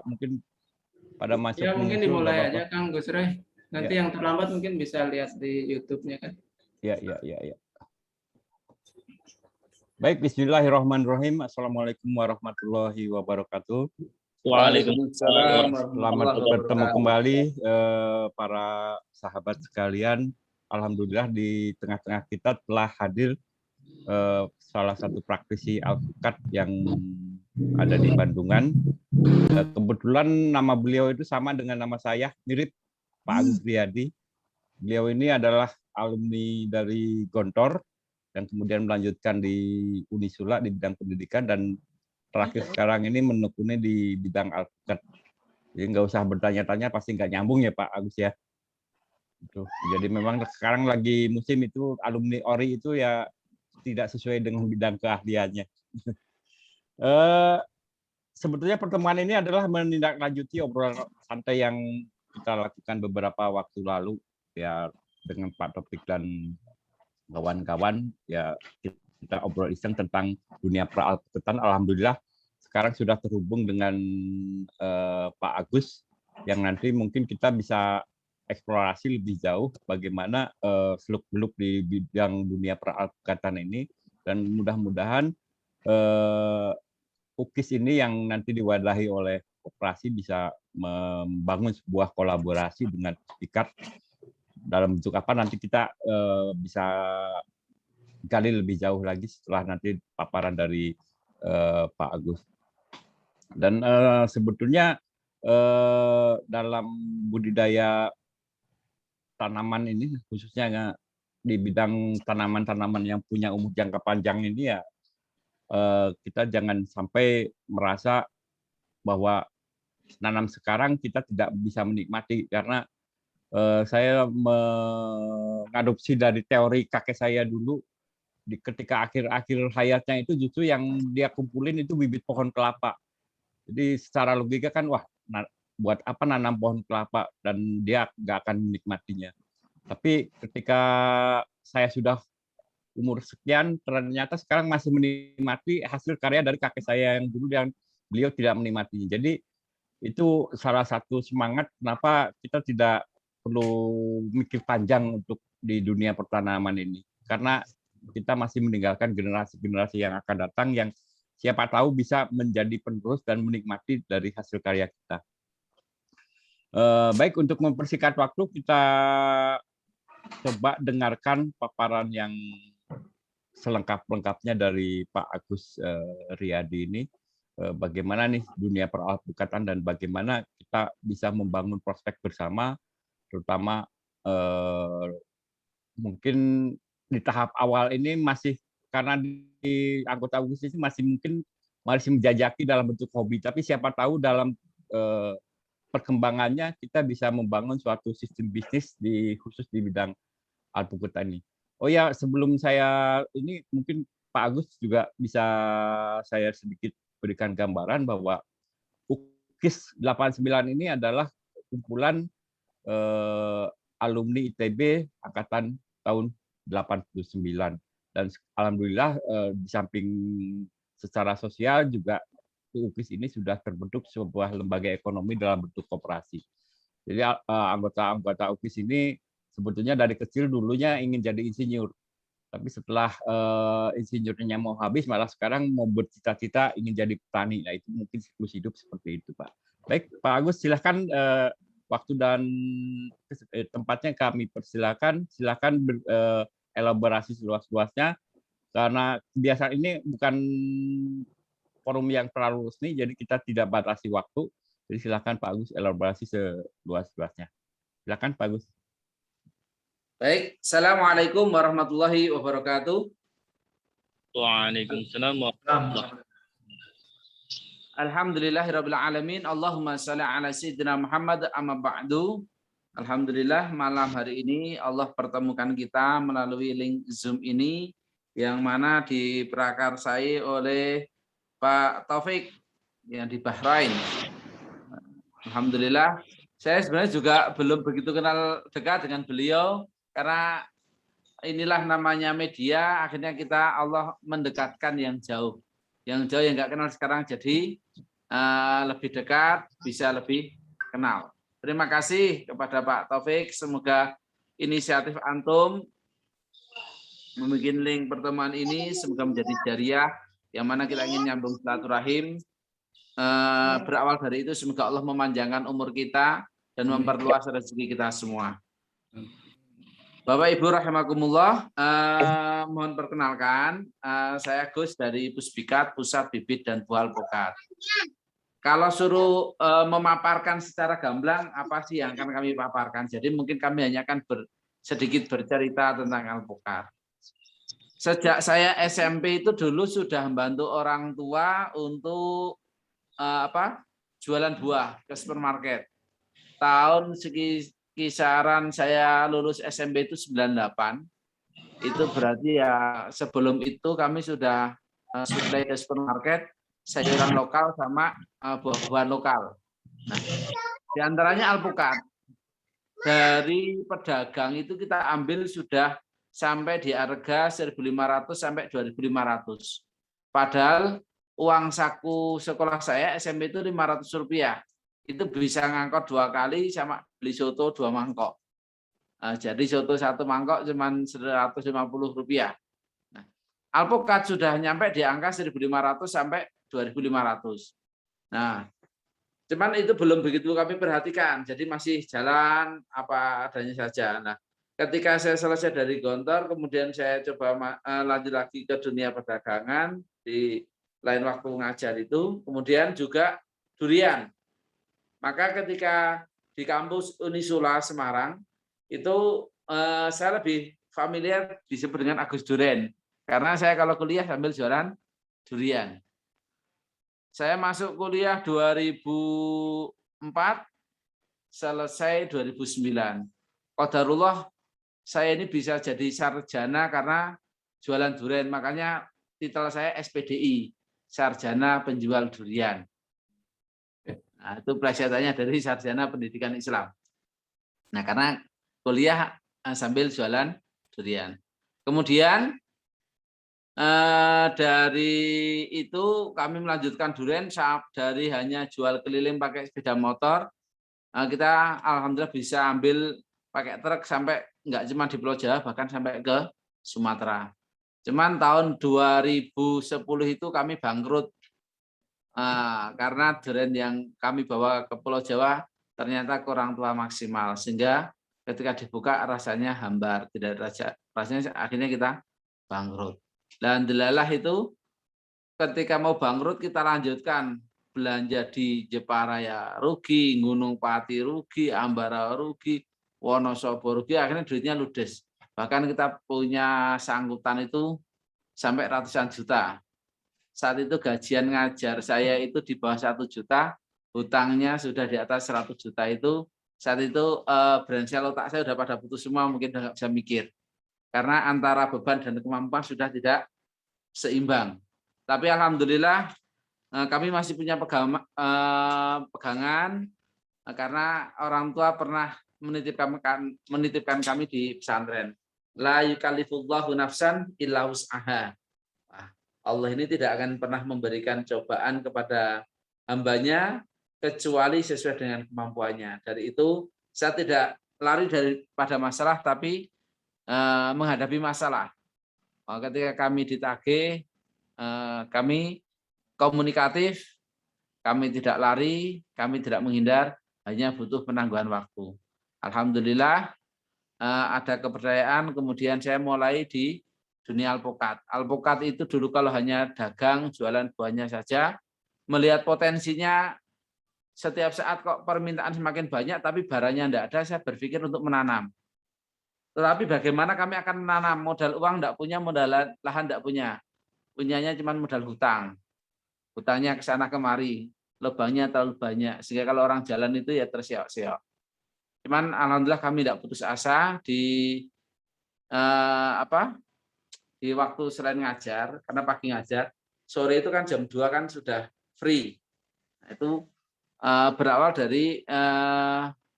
mungkin pada masuk Ya mungkin muncul, nggak dimulai apa-apa. aja Kang Gus Roy. Nanti Ya, yang terlambat mungkin bisa lihat di YouTube-nya kan. ya. Baik, Bismillahirrahmanirrahim. Assalamualaikum warahmatullahi wabarakatuh. Waalaikumsalam Selamat warahmatullahi bertemu wabarakatuh. kembali para sahabat sekalian. Alhamdulillah di tengah-tengah kita telah hadir salah satu praktisi alpukat yang ada di Bandungan. Kebetulan nama beliau itu sama dengan nama saya, mirip Pak Agus Riyadi. Beliau ini adalah alumni dari Gontor yang kemudian melanjutkan di Unisula di bidang pendidikan dan terakhir sekarang ini menekuni di bidang alpukat. Jadi nggak usah bertanya-tanya, pasti nggak nyambung ya Pak Agus ya. Itu. Jadi memang sekarang lagi musim itu alumni ORI itu ya tidak sesuai dengan bidang keahliannya. Sebetulnya pertemuan ini adalah menindaklanjuti obrolan santai yang kita lakukan beberapa waktu lalu ya dengan Pak Topik dan kawan-kawan ya kita obrol iseng tentang dunia peralputan. Alhamdulillah sekarang sudah terhubung dengan Pak Agus yang nanti mungkin kita bisa eksplorasi lebih jauh bagaimana seluk-beluk di bidang dunia peralputan ini dan mudah-mudahan UKIS ini yang nanti diwadahi oleh koperasi bisa membangun sebuah kolaborasi dengan ikat dalam bentuk apa nanti kita bisa gali lebih jauh lagi setelah nanti paparan dari Pak Agus. Dan sebetulnya dalam budidaya tanaman ini khususnya di bidang tanaman-tanaman yang punya umur jangka panjang ini ya kita jangan sampai merasa bahwa nanam sekarang kita tidak bisa menikmati karena saya mengadopsi dari teori kakek saya dulu ketika akhir-akhir hayatnya itu justru yang dia kumpulin itu bibit pohon kelapa. Jadi secara logika kan wah buat apa nanam pohon kelapa dan dia nggak akan menikmatinya. Tapi ketika saya sudah umur sekian ternyata sekarang masih menikmati hasil karya dari kakek saya yang dulu yang beliau tidak menikmatinya. Jadi itu salah satu semangat kenapa kita tidak perlu mikir panjang untuk di dunia pertanaman ini. Karena kita masih meninggalkan generasi-generasi yang akan datang yang siapa tahu bisa menjadi penerus dan menikmati dari hasil karya kita. Baik, untuk mempersingkat waktu, kita coba dengarkan paparan yang selengkap-lengkapnya dari Pak Agus Riyadi ini. Bagaimana nih dunia peralpukatan dan bagaimana kita bisa membangun prospek bersama, terutama mungkin di tahap awal ini masih karena di anggota UKIS ini masih menjajaki dalam bentuk hobi, tapi siapa tahu dalam perkembangannya kita bisa membangun suatu sistem bisnis khusus di bidang alpukat ini. Oh ya, sebelum saya ini mungkin Pak Agus juga bisa saya sedikit berikan gambaran bahwa UKIS 89 ini adalah kumpulan alumni ITB angkatan tahun 89 dan alhamdulillah di samping secara sosial juga UKIS ini sudah terbentuk sebuah lembaga ekonomi dalam bentuk koperasi. Jadi anggota-anggota UKIS ini sebetulnya dari kecil dulunya ingin jadi insinyur. Tapi setelah insinyurnya mau habis, malah sekarang mau bercita-cita ingin jadi petani. Nah, itu mungkin siklus hidup seperti itu, Pak. Baik, Pak Agus, silahkan waktu dan tempatnya kami persilakan. Silahkan elaborasi seluas-luasnya, karena kebiasaan ini bukan forum yang terlalu resmi, jadi kita tidak batasi waktu. Jadi silahkan Pak Agus elaborasi seluas-luasnya. Silahkan Pak Agus. Baik, Assalamualaikum warahmatullahi wabarakatuh. Waalaikumsalam warahmatullahi wabarakatuh. Alhamdulillahirabbil alamin. Allahumma shalli ala sayyidina Muhammad amma ba'du. Alhamdulillah malam hari ini Allah pertemukan kita melalui link Zoom ini yang mana diprakarsai oleh Pak Taufik yang di Bahrain. Alhamdulillah. Saya sebenarnya juga belum begitu kenal dekat dengan beliau karena inilah namanya media, akhirnya kita Allah mendekatkan yang jauh yang nggak kenal sekarang jadi lebih dekat, bisa lebih kenal. Terima kasih kepada Pak Taufik. Semoga inisiatif antum membuat link pertemuan ini semoga menjadi jariah yang mana kita ingin nyambung silaturahim. Berawal dari itu semoga Allah memanjangkan umur kita dan memperluas rezeki kita semua. Bapak Ibu rahimakumullah, mohon perkenalkan, saya Gus dari Puspikat, Pusat Bibit dan Buah Alpukat. Kalau suruh memaparkan secara gamblang, apa sih yang akan kami paparkan? Jadi mungkin kami hanya akan sedikit bercerita tentang alpukat. Sejak saya SMP itu dulu sudah membantu orang tua untuk jualan buah ke supermarket. Tahun kisaran saya lulus SMP itu 98. Itu berarti ya sebelum itu kami sudah supply ke supermarket sayuran lokal sama buah-buahan lokal. Nah, di antaranya alpukat. Dari pedagang itu kita ambil sudah sampai di harga 1.500 sampai 2.500. Padahal uang saku sekolah saya SMP itu Rp500. Itu bisa ngangkot 2 kali sama beli soto 2 mangkok. Jadi soto 1 mangkok cuma Rp150. Nah, alpukat sudah nyampe di angka 1.500 sampai 2.500. Nah, cuman itu belum begitu kami perhatikan. Jadi masih jalan apa adanya saja. Nah, ketika saya selesai dari Gontor, kemudian saya coba lanjut lagi ke dunia perdagangan di lain waktu ngajar itu, kemudian juga durian. Maka ketika di kampus Unisula Semarang itu saya lebih familiar disebut dengan Agus Duren, karena saya kalau kuliah sambil jualan durian. Saya masuk kuliah 2004, selesai 2009. Qadarullah saya ini bisa jadi sarjana karena jualan durian, makanya titel saya SPDI, Sarjana Penjual Durian. Nah, itu pelajarannya dari Sarjana Pendidikan Islam. Nah, karena kuliah sambil jualan durian. Kemudian dari itu kami melanjutkan durian dari hanya jual keliling pakai sepeda motor, kita alhamdulillah bisa ambil pakai truk sampai nggak cuma di Pulau Jawa, bahkan sampai ke Sumatera. Cuman tahun 2010 itu kami bangkrut karena durian yang kami bawa ke Pulau Jawa ternyata kurang tua maksimal, sehingga ketika dibuka rasanya hambar, tidak rasanya, akhirnya kita bangkrut. Dan delalah itu ketika mau bangkrut kita lanjutkan belanja di Jepara ya rugi, Gunung Pati rugi, Ambarawa rugi, Wonosobo rugi, akhirnya duitnya ludes. Bahkan kita punya sanggutan itu sampai ratusan juta. Saat itu gajian ngajar saya itu di bawah 1 juta, hutangnya sudah di atas 100 juta itu. Saat itu brensel otak saya sudah pada putus semua, mungkin udah nggak bisa mikir. Karena antara beban dan kemampuan sudah tidak seimbang. Tapi alhamdulillah kami masih punya pegangan karena orang tua pernah menitipkan kami di pesantren. La yukallifullahu nafsan illa wus'aha. Allah ini tidak akan pernah memberikan cobaan kepada hambanya kecuali sesuai dengan kemampuannya. Dari itu saya tidak lari daripada masalah, tapi menghadapi masalah. Ketika kami ditagih, kami komunikatif, kami tidak lari, kami tidak menghindar, hanya butuh penangguhan waktu. Alhamdulillah ada kepercayaan, kemudian saya mulai di dunia alpukat. Alpukat itu dulu kalau hanya dagang, jualan buahnya saja, melihat potensinya setiap saat kok permintaan semakin banyak, tapi barangnya tidak ada, saya berpikir untuk menanam. Tetapi bagaimana kami akan menanam? Modal uang tidak punya, modal lahan tidak punya. Punyanya cuma modal hutang. Hutangnya ke sana kemari, lubangnya terlalu banyak, sehingga kalau orang jalan itu ya terseok-seok. Cuman alhamdulillah kami tidak putus asa di di waktu selain ngajar, karena pagi ngajar, sore itu kan jam 2 kan sudah free. Nah, itu berawal dari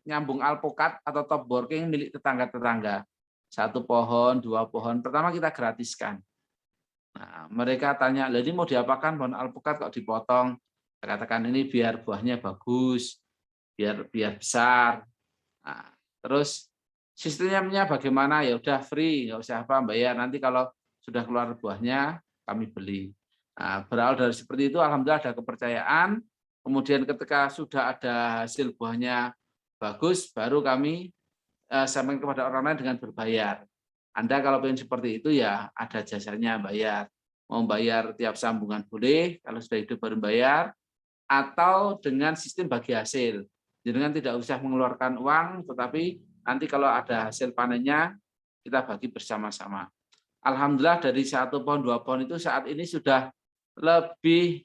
nyambung alpukat atau top working milik tetangga-tetangga. 1 pohon, 2 pohon. Pertama kita gratiskan. Nah, mereka tanya, "Lah ini mau diapakan pohon alpukat kok dipotong?" Katakan ini biar buahnya bagus, biar besar. Nah, terus sistemnya bagaimana? Ya udah free, nggak usah apa bayar. Nanti kalau sudah keluar buahnya kami beli. Nah, berawal dari seperti itu, alhamdulillah ada kepercayaan. Kemudian ketika sudah ada hasil buahnya bagus, baru kami sampaikan kepada orang lain dengan berbayar. Anda kalau ingin seperti itu ya ada jasanya bayar. Mau bayar tiap sambungan boleh, kalau sudah hidup baru bayar, atau dengan sistem bagi hasil. Jangan tidak usah mengeluarkan uang, tetapi nanti kalau ada hasil panennya, kita bagi bersama-sama. Alhamdulillah dari 1 pohon, 2 pohon itu saat ini sudah lebih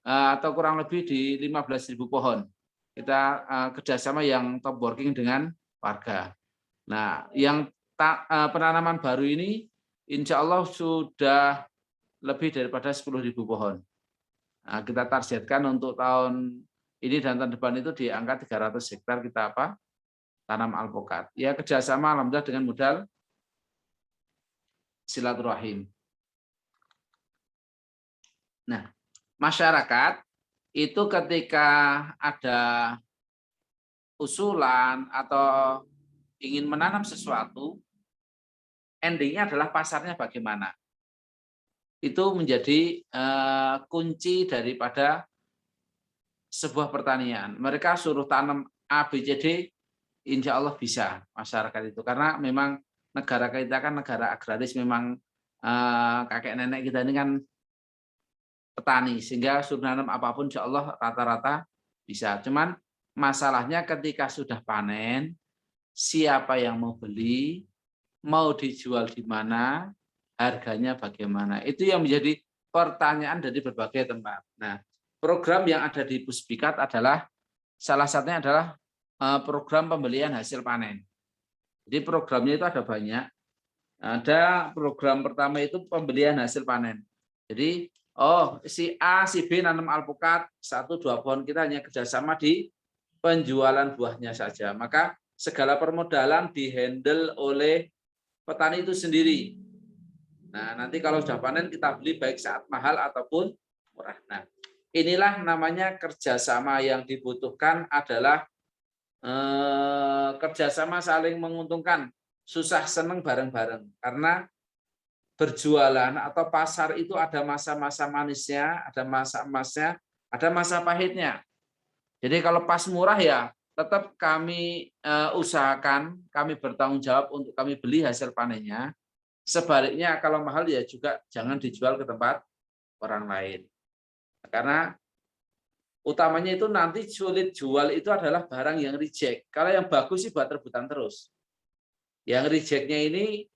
atau kurang lebih di 15.000 pohon. Kita kerjasama yang top working dengan warga. Nah, yang penanaman baru ini insya Allah sudah lebih daripada 10.000 pohon. Nah, kita targetkan untuk tahun ini dan tahun depan itu di angka 300 hektar kita tanam alpukat. Ya kerjasama alhamdulillah dengan modal silaturahim. Nah, masyarakat itu ketika ada usulan atau ingin menanam sesuatu, endingnya adalah pasarnya bagaimana. Itu menjadi kunci daripada sebuah pertanian. Mereka suruh tanam A, B, C, D, insya Allah bisa masyarakat itu. Karena memang negara kita kan negara agraris, memang kakek nenek kita ini kan petani, sehingga suruh nanam apapun insya Allah rata-rata bisa. Cuman masalahnya ketika sudah panen, siapa yang mau beli, mau dijual di mana, harganya bagaimana. Itu yang menjadi pertanyaan dari berbagai tempat. Nah, program yang ada di Puspikat adalah salah satunya adalah program pembelian hasil panen. Jadi programnya itu ada banyak. Ada program pertama itu pembelian hasil panen. Jadi, si A, si B nanam alpukat 1-2 pohon, kita hanya kerjasama di penjualan buahnya saja. Maka segala permodalan dihandle oleh petani itu sendiri. Nah, nanti kalau sudah panen kita beli baik saat mahal ataupun murah. Nah, inilah namanya kerjasama. Yang dibutuhkan adalah kerjasama saling menguntungkan, susah seneng bareng-bareng. Karena berjualan atau pasar itu ada masa-masa manisnya, ada masa emasnya, ada masa pahitnya. Jadi kalau pas murah ya tetap kami usahakan, kami bertanggung jawab untuk kami beli hasil panennya. Sebaliknya kalau mahal ya juga jangan dijual ke tempat orang lain. Karena utamanya itu nanti sulit jual itu adalah barang yang reject. Kalau yang bagus sih buat rebutan terus. Yang rejectnya ini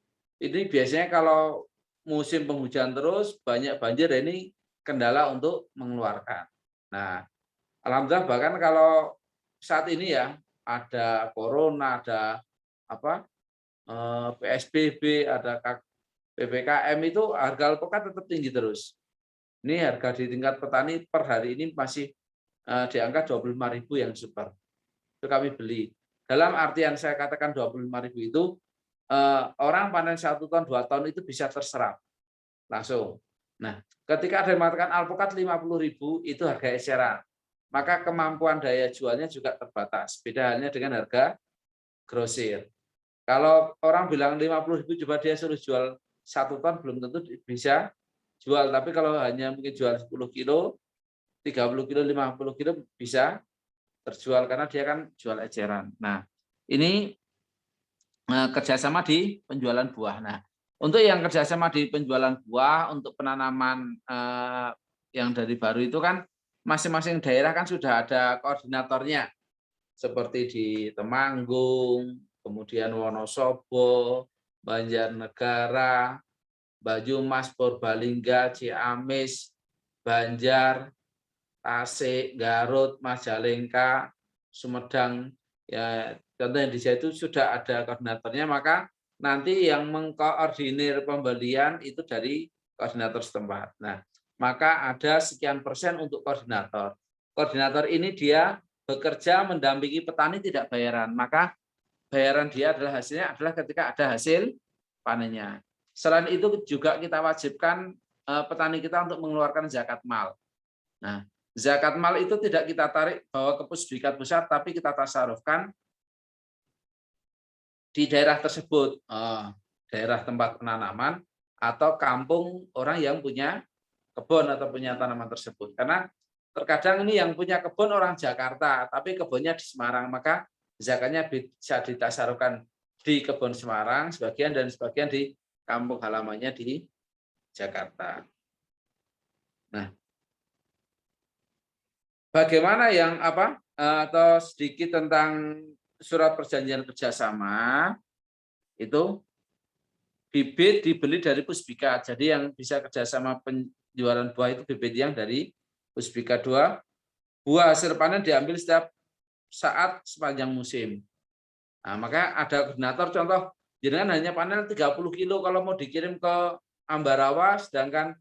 biasanya kalau musim penghujan terus, banyak banjir, ini kendala untuk mengeluarkan. Nah, alhamdulillah bahkan kalau saat ini ya ada corona, ada PSBB, ada PPKM, itu harga alpukat tetap tinggi terus. Ini harga di tingkat petani per hari ini masih di angka 25.000 yang super. Itu kami beli. Dalam artian saya katakan 25.000 itu orang panen 1 ton, 2 ton itu bisa terserap langsung. Nah, ketika ada yang mengatakan alpukat 50.000 itu harga eceran. Maka kemampuan daya jualnya juga terbatas. Beda halnya dengan harga grosir. Kalau orang bilang 50.000 coba dia suruh jual 1 ton belum tentu bisa jual. Tapi kalau hanya mungkin jual 10 kilo, 30 kilo, 50 kilo bisa terjual karena dia kan jual eceran. Nah, ini kerjasama di penjualan buah. Nah, untuk yang kerjasama di penjualan buah, untuk penanaman yang dari baru itu kan masing-masing daerah kan sudah ada koordinatornya, seperti di Temanggung, kemudian Wonosobo, Banjarnegara, Banyumas, Purbalingga, Ciamis, Banjar, Tasik, Garut, Majalengka, Sumedang, ya contoh yang di situ sudah ada koordinatornya, maka nanti yang mengkoordinir pembelian itu dari koordinator setempat. Nah, maka ada sekian persen untuk koordinator. Koordinator ini dia bekerja mendampingi petani tidak bayaran, maka bayaran dia adalah hasilnya adalah ketika ada hasil panennya. Selain itu juga kita wajibkan petani kita untuk mengeluarkan zakat mal. Nah, Zakat mal itu tidak kita tarik bawa ke pusdikat pusat, tapi kita tasarufkan di daerah tersebut, daerah tempat penanaman atau kampung orang yang punya kebun atau punya tanaman tersebut. Karena terkadang ini yang punya kebun orang Jakarta, tapi kebunnya di Semarang, maka zakatnya bisa ditasarufkan di kebun Semarang sebagian dan sebagian di kampung halamannya di Jakarta. Nah, bagaimana yang atau sedikit tentang surat perjanjian kerjasama itu bibit dibeli dari Puspika. Jadi yang bisa kerjasama penjualan buah itu bibit yang dari Puspika 2. Buah hasil panen diambil setiap saat sepanjang musim. Nah, maka ada koordinator contoh, jenengan hanya panen 30 kilo kalau mau dikirim ke Ambarawa, sedangkan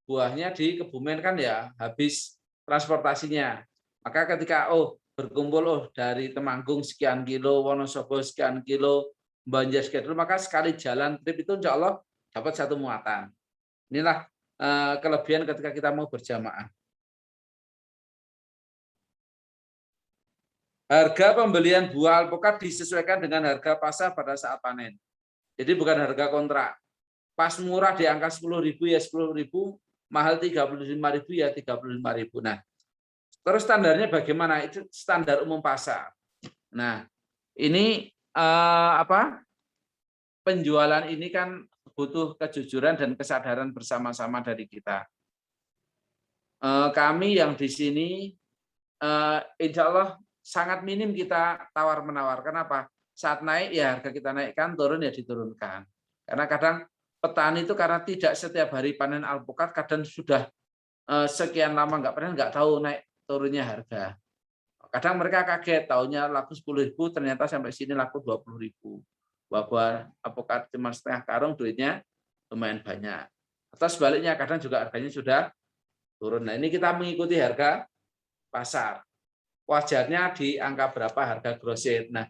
buahnya di Kebumen kan ya habis transportasinya. Maka ketika berkumpul dari Temanggung sekian kilo, Wonosobo sekian kilo, Banjar sekian kilo, maka sekali jalan trip itu insya Allah dapat satu muatan. Inilah kelebihan ketika kita mau berjamaah. Harga pembelian buah alpukat disesuaikan dengan harga pasar pada saat panen. Jadi bukan harga kontrak. Pas murah di angka 10.000 ya 10.000, mahal 35.000 ya 35.000. Nah, terus standarnya bagaimana? Itu standar umum pasar. Nah, ini penjualan ini kan butuh kejujuran dan kesadaran bersama-sama dari kita. Kami yang di sini insya Allah sangat minim kita tawar-menawar. Kenapa? Saat naik ya harga kita naikkan, turun ya diturunkan. Karena kadang petani itu karena tidak setiap hari panen alpukat, kadang sudah sekian lama nggak panen, nggak tahu naik turunnya harga. Kadang mereka kaget, taunya laku 10.000, ternyata sampai sini laku 20.000. Buah alpukat cuma setengah karung, duitnya lumayan banyak. Atau sebaliknya, kadang juga harganya sudah turun. Nah, ini kita mengikuti harga pasar. Wajarnya di angka berapa harga grosir. Nah,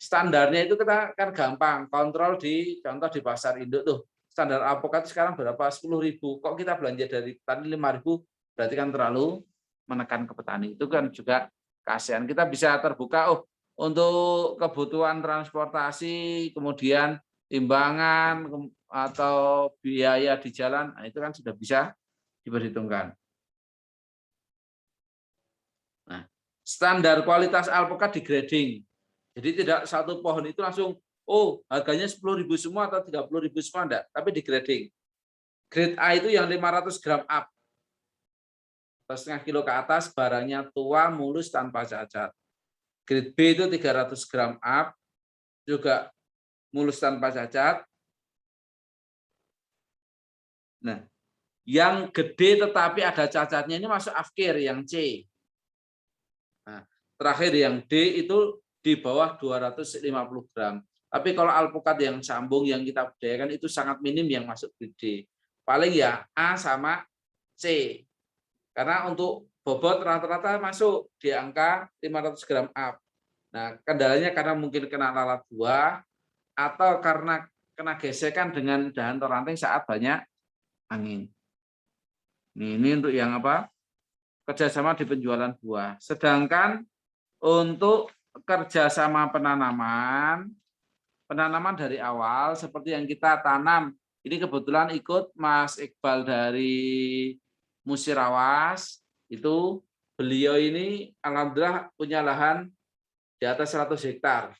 standarnya itu kita kan gampang kontrol contoh di pasar induk tuh. Standar alpukat sekarang berapa? 10.000. Kok kita belanja dari petani 5.000? Berarti kan terlalu menekan ke petani. Itu kan juga kasihan. Kita bisa terbuka untuk kebutuhan transportasi, kemudian timbangan atau biaya di jalan, nah, itu kan sudah bisa diperhitungkan. Nah, standar kualitas alpukat di grading. Jadi tidak satu pohon itu langsung harganya 10.000 semua atau 30.000 semua, enggak, tapi di grading. Grade A itu yang 500 gram up. Setengah kilo ke atas, barangnya tua, mulus, tanpa cacat. Grade B itu 300 gram up, juga mulus tanpa cacat. Nah, yang gede tetapi ada cacatnya ini masuk afkir yang C. Nah, terakhir yang D itu di bawah 250 gram. Tapi kalau alpukat yang sambung yang kita budidayakan itu sangat minim yang masuk grade D. Paling ya A sama C. Karena untuk bobot rata-rata masuk di angka 500 gram up. Nah, kendalanya karena mungkin kena lalat buah atau karena kena gesekan dengan dahan atau ranting saat banyak angin. Ini untuk yang kerjasama di penjualan buah. Sedangkan untuk kerjasama penanaman dari awal seperti yang kita tanam. Ini kebetulan ikut Mas Iqbal dari Musirawas, itu beliau ini alhamdulillah punya lahan di atas 100 hektar.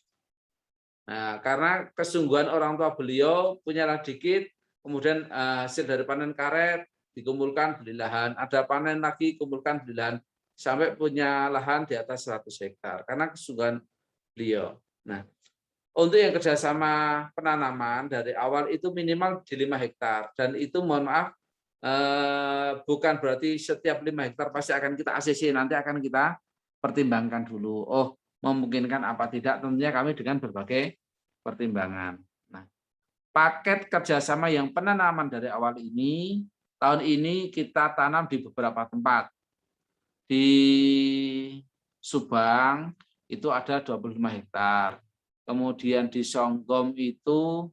Nah, karena kesungguhan orang tua beliau punya lahan dikit, kemudian hasil dari panen karet dikumpulkan beli lahan, ada panen lagi kumpulkan beli lahan, sampai punya lahan di atas 100 hektar karena kesungguhan beliau. Nah, untuk yang kerjasama penanaman dari awal itu minimal di 5 hektar dan itu mohon maaf bukan berarti setiap 5 hektar pasti akan kita ACC, nanti akan kita pertimbangkan dulu. Memungkinkan apa tidak, tentunya kami dengan berbagai pertimbangan. Nah, paket kerjasama yang penanaman dari awal ini, tahun ini kita tanam di beberapa tempat. Di Subang itu ada 25 hektar. Kemudian di Songgom itu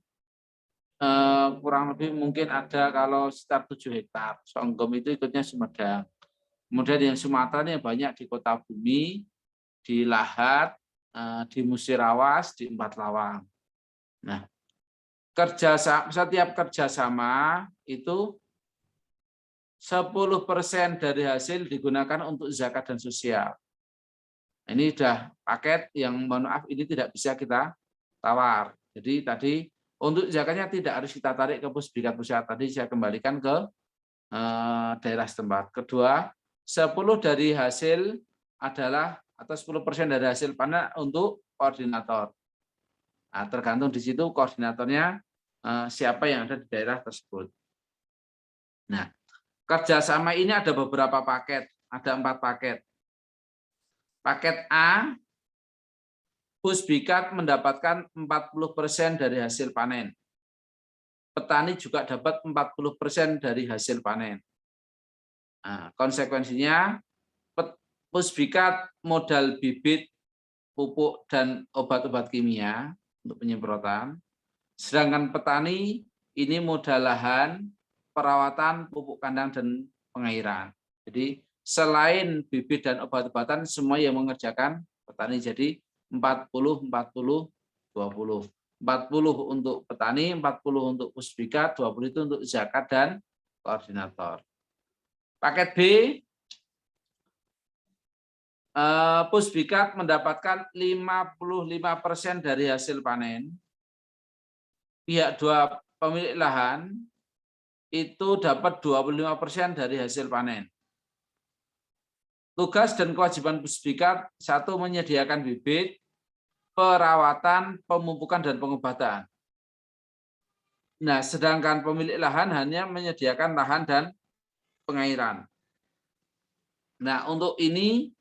kurang lebih mungkin ada kalau sekitar 7 hektar. Songgom itu ikutnya Sumedang. Kemudian yang Sumatera ini banyak di Kota Bumi, di Lahat, di Musirawas, di Empat Lawang. Nah, setiap kerjasama itu 10% dari hasil digunakan untuk zakat dan sosial. Ini sudah paket yang mohon maaf ini tidak bisa kita tawar. Jadi tadi untuk zakatnya tidak harus kita tarik ke Pusbikat pusat. Tadi saya kembalikan ke daerah setempat. Kedua, 10 dari hasil adalah atau 10% dari hasil panen untuk koordinator. Nah, tergantung di situ koordinatornya siapa yang ada di daerah tersebut. Nah, kerjasama ini ada beberapa paket, ada 4 paket. Paket A, Pusbikat mendapatkan 40% dari hasil panen. Petani juga dapat 40% dari hasil panen. Nah, konsekuensinya Pusbikat modal bibit, pupuk, dan obat-obat kimia untuk penyemprotan. Sedangkan petani ini modal lahan, perawatan, pupuk kandang, dan pengairan. Jadi selain bibit dan obat-obatan, semua yang mengerjakan petani. Jadi 40, 40, 20. 40 untuk petani, 40 untuk Pusbikat, 20 itu untuk zakat dan koordinator. Paket B, Pusbikat mendapatkan 55% dari hasil panen. Pihak dua pemilik lahan itu dapat 25% dari hasil panen. Tugas dan kewajiban Pusbikat, 1, menyediakan bibit, perawatan, pemupukan, dan pengobatan. Nah, sedangkan pemilik lahan hanya menyediakan lahan dan pengairan. Nah, untuk ini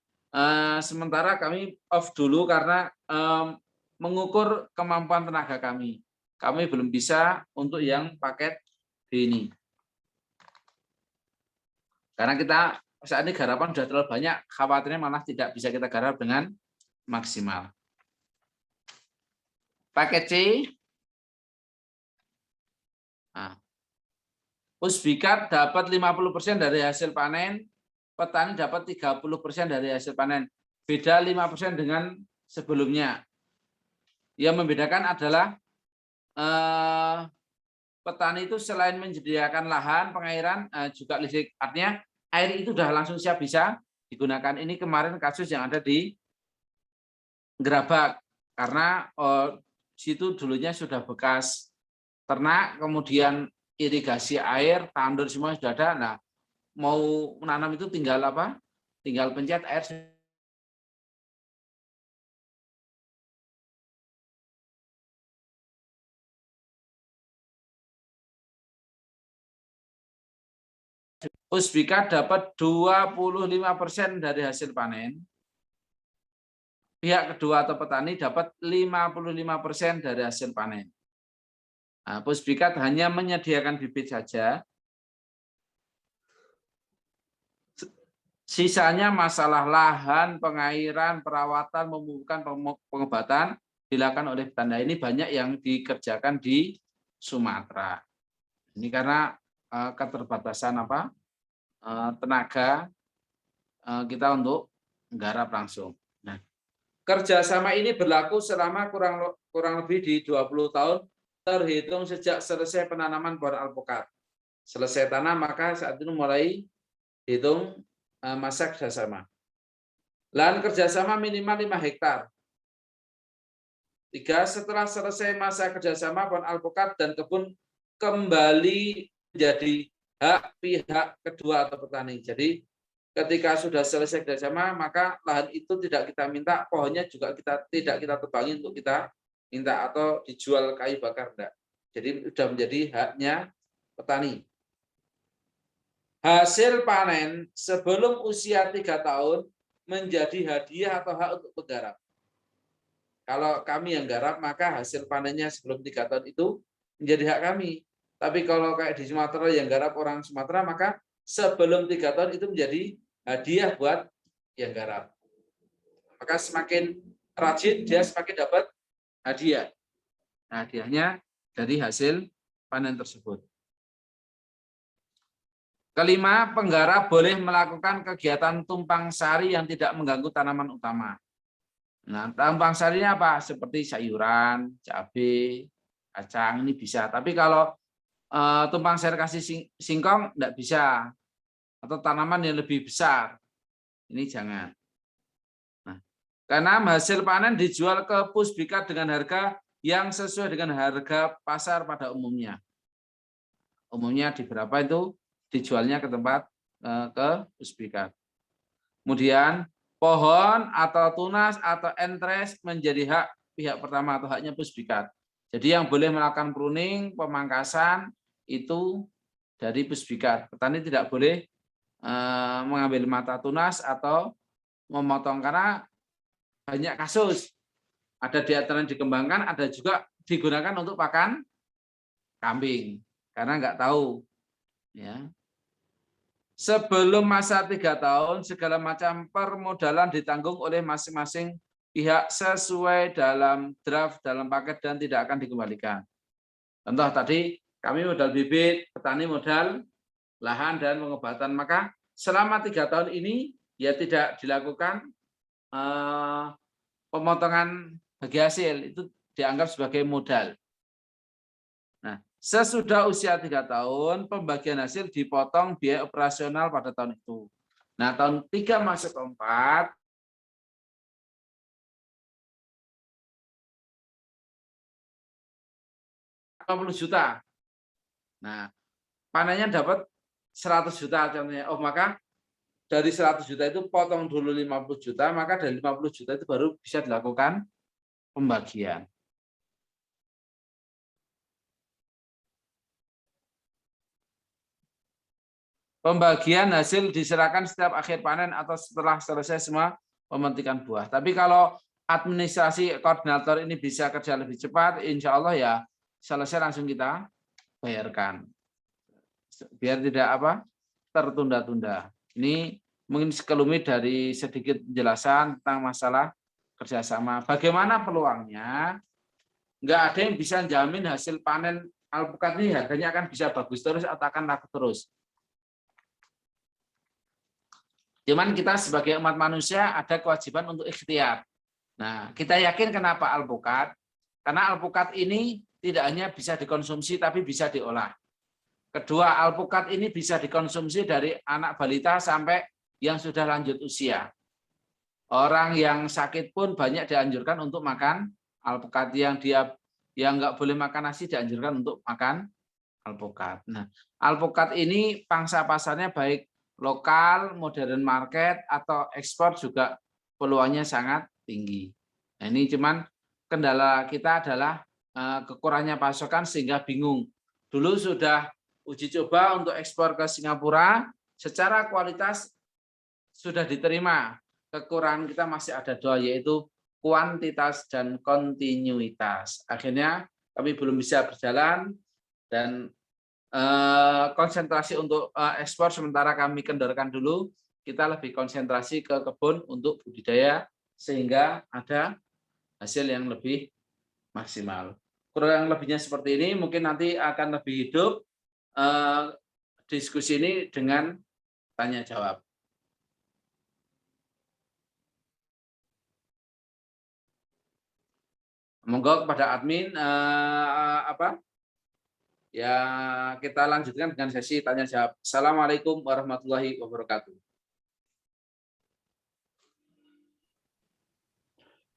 sementara kami off dulu karena mengukur kemampuan tenaga kami. Kami belum bisa untuk yang paket B ini. Karena kita saat ini garapan sudah terlalu banyak, khawatirnya malah tidak bisa kita garap dengan maksimal. Paket C, nah, Pusbikat dapat 50% dari hasil panen, petani dapat 30% dari hasil panen. Beda 5% dengan sebelumnya. Yang membedakan adalah petani itu selain menyediakan lahan, pengairan, juga listrik. Artinya air itu sudah langsung siap bisa digunakan. Ini kemarin kasus yang ada di Gerabak. Karena situ dulunya sudah bekas ternak, kemudian irigasi air, tandur semua sudah ada. Nah, mau menanam itu tinggal apa? Tinggal pencet air. Pusbikat dapat 25% dari hasil panen. Pihak kedua atau petani dapat 55% dari hasil panen. Nah, Pusbikat hanya menyediakan bibit saja. Sisanya masalah lahan, pengairan, perawatan, pemupukan, pengobatan dilakukan oleh petani. Ini banyak yang dikerjakan di Sumatera. Ini karena keterbatasan tenaga kita untuk menggarap langsung. Nah, kerjasama ini berlaku selama kurang lebih di 20 tahun terhitung sejak selesai penanaman pohon alpukat. Selesai tanam maka saat itu mulai hitung masa kerjasama. Lahan kerjasama minimal 5 hektar. 3, setelah selesai masa kerjasama pohon alpukat dan kebun kembali menjadi hak pihak kedua atau petani. Jadi ketika sudah selesai kerjasama, maka lahan itu tidak kita minta, pohonnya juga tidak kita tebangi untuk kita minta atau dijual kayu bakar, enggak. Jadi sudah menjadi haknya petani. Hasil panen sebelum usia 3 tahun menjadi hadiah atau hak untuk penggarap. Kalau kami yang garap, maka hasil panennya sebelum 3 tahun itu menjadi hak kami. Tapi kalau kayak di Sumatera yang garap orang Sumatera, maka sebelum 3 tahun itu menjadi hadiah buat yang garap. Maka semakin rajin, dia semakin dapat hadiah. Nah, hadiahnya dari hasil panen tersebut. Kelima, penggarap boleh melakukan kegiatan tumpang sari yang tidak mengganggu tanaman utama. Nah, tumpang sarinya apa? Seperti sayuran, cabai, kacang, ini bisa. Tapi kalau tumpang sari kasih singkong, tidak bisa. Atau tanaman yang lebih besar, ini jangan. Nah, karena hasil panen dijual ke Pusbika dengan harga yang sesuai dengan harga pasar pada umumnya. Umumnya di berapa itu dijualnya ke tempat ke Pusbika. Kemudian pohon atau tunas atau entres menjadi hak pihak pertama atau haknya Pusbika. Jadi yang boleh melakukan pruning, pemangkasan itu dari Pusbika. Petani tidak boleh mengambil mata tunas atau memotong karena banyak kasus. Ada di antara yang dikembangkan, ada juga digunakan untuk pakan kambing karena nggak tahu. Ya. Sebelum masa 3 tahun, segala macam permodalan ditanggung oleh masing-masing pihak sesuai dalam draft, dalam paket, dan tidak akan dikembalikan. Contoh tadi, kami modal bibit, petani modal lahan dan pengobatan. Maka selama 3 tahun ini, ya tidak dilakukan pemotongan bagi hasil. Itu dianggap sebagai modal. Nah, sesudah usia 3 tahun, pembagian hasil dipotong biaya operasional pada tahun itu. Nah, tahun 3 masuk ke 4, $50 juta. Nah, panennya dapat 100 juta contohnya. Oh, maka dari 100 juta itu potong dulu 50 juta, maka dari 50 juta itu baru bisa dilakukan pembagian. Pembagian hasil diserahkan setiap akhir panen atau setelah selesai semua pemetikan buah. Tapi kalau administrasi koordinator ini bisa kerja lebih cepat, insya Allah ya selesai langsung kita bayarkan. Biar tidak tertunda-tunda. Ini mungkin sekelumit dari sedikit penjelasan tentang masalah kerjasama. Bagaimana peluangnya? Nggak ada yang bisa jamin hasil panen alpukat ini harganya akan bisa bagus terus atau akan laku terus. Cuman kita sebagai umat manusia ada kewajiban untuk ikhtiar. Nah, kita yakin kenapa alpukat? Karena alpukat ini tidak hanya bisa dikonsumsi tapi bisa diolah. Kedua, alpukat ini bisa dikonsumsi dari anak balita sampai yang sudah lanjut usia. Orang yang sakit pun banyak dianjurkan untuk makan alpukat. Yang nggak boleh makan nasi dianjurkan untuk makan alpukat. Nah, alpukat ini pangsa pasarnya baik lokal, modern market, atau ekspor juga peluangnya sangat tinggi. Nah, ini cuman kendala kita adalah kekurangannya pasokan sehingga bingung. Dulu sudah uji coba untuk ekspor ke Singapura, secara kualitas sudah diterima. Kekurangan kita masih ada 2, yaitu kuantitas dan kontinuitas. Akhirnya kami belum bisa berjalan dan konsentrasi untuk ekspor sementara kami kendorkan dulu, kita lebih konsentrasi ke kebun untuk budidaya sehingga ada hasil yang lebih maksimal. Kurang lebihnya seperti ini, mungkin nanti akan lebih hidup diskusi ini dengan tanya jawab. Monggo kepada admin ya, kita lanjutkan dengan sesi tanya jawab. Assalamualaikum warahmatullahi wabarakatuh.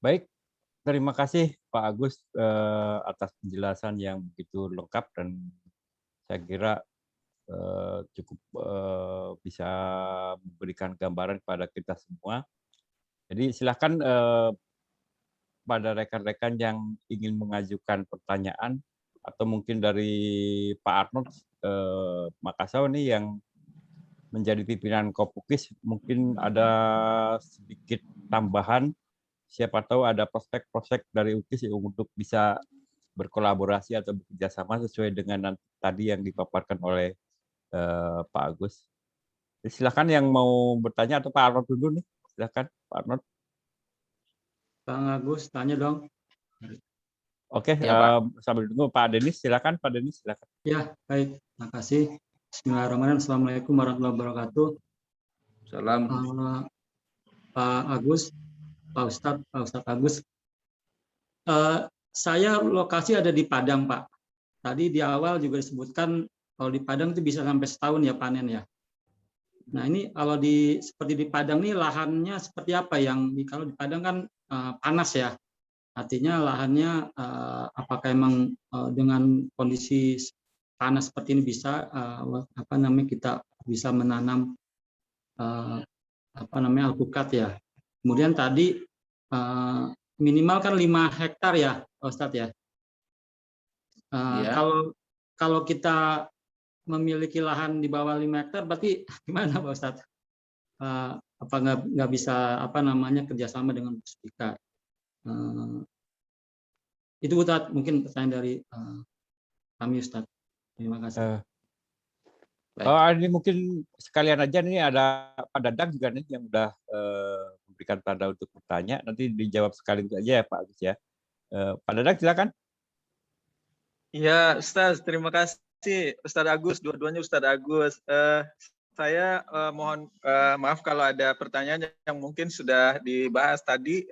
Baik, terima kasih Pak Agus atas penjelasan yang begitu lengkap dan saya kira cukup bisa memberikan gambaran kepada kita semua. Jadi silakan pada rekan-rekan yang ingin mengajukan pertanyaan atau mungkin dari Pak Arnold Makassau nih yang menjadi pimpinan Kopukis, mungkin ada sedikit tambahan, siapa tahu ada prospek-prospek dari UKIS untuk bisa berkolaborasi atau bekerjasama sesuai dengan tadi yang dipaparkan oleh Pak Agus. Silakan yang mau bertanya atau Pak Arnold dulu nih, silakan Pak Arnold. Bang Agus, tanya dong. Oke, ya, Pak. sambil tunggu Pak Denis, silakan Pak Denis, silakan. Ya, baik, terima kasih. Bismillahirrahmanirrahim. Assalamualaikum warahmatullahi wabarakatuh. Salam. Pak Agus, Pak Ustadz Agus. Saya lokasi ada di Padang, Pak. Tadi di awal juga disebutkan kalau di Padang itu bisa sampai setahun ya panen ya. Nah ini kalau seperti di Padang ini lahannya seperti apa kalau di Padang kan panas ya. Artinya lahannya apakah emang dengan kondisi panas seperti ini bisa kita bisa menanam alpukat ya. Kemudian tadi minimal kan 5 hektar ya, Pak Ustadz ya. Ya. Kalau kita memiliki lahan di bawah 5 hektar, berarti gimana Pak Ustadz? Apa nggak bisa kerjasama dengan Puspika? Itu Ustadz, mungkin pertanyaan dari kami Ustadz. Terima kasih. Ini mungkin sekalian aja nih ada Pak Dadang juga nih yang udah memberikan tanda untuk bertanya. Nanti dijawab sekaligus aja ya Pak Agus ya. Pak Dadang silakan. Ya Ustaz, terima kasih Ustadz Agus, dua-duanya Ustadz Agus. Saya mohon maaf kalau ada pertanyaan yang mungkin sudah dibahas tadi,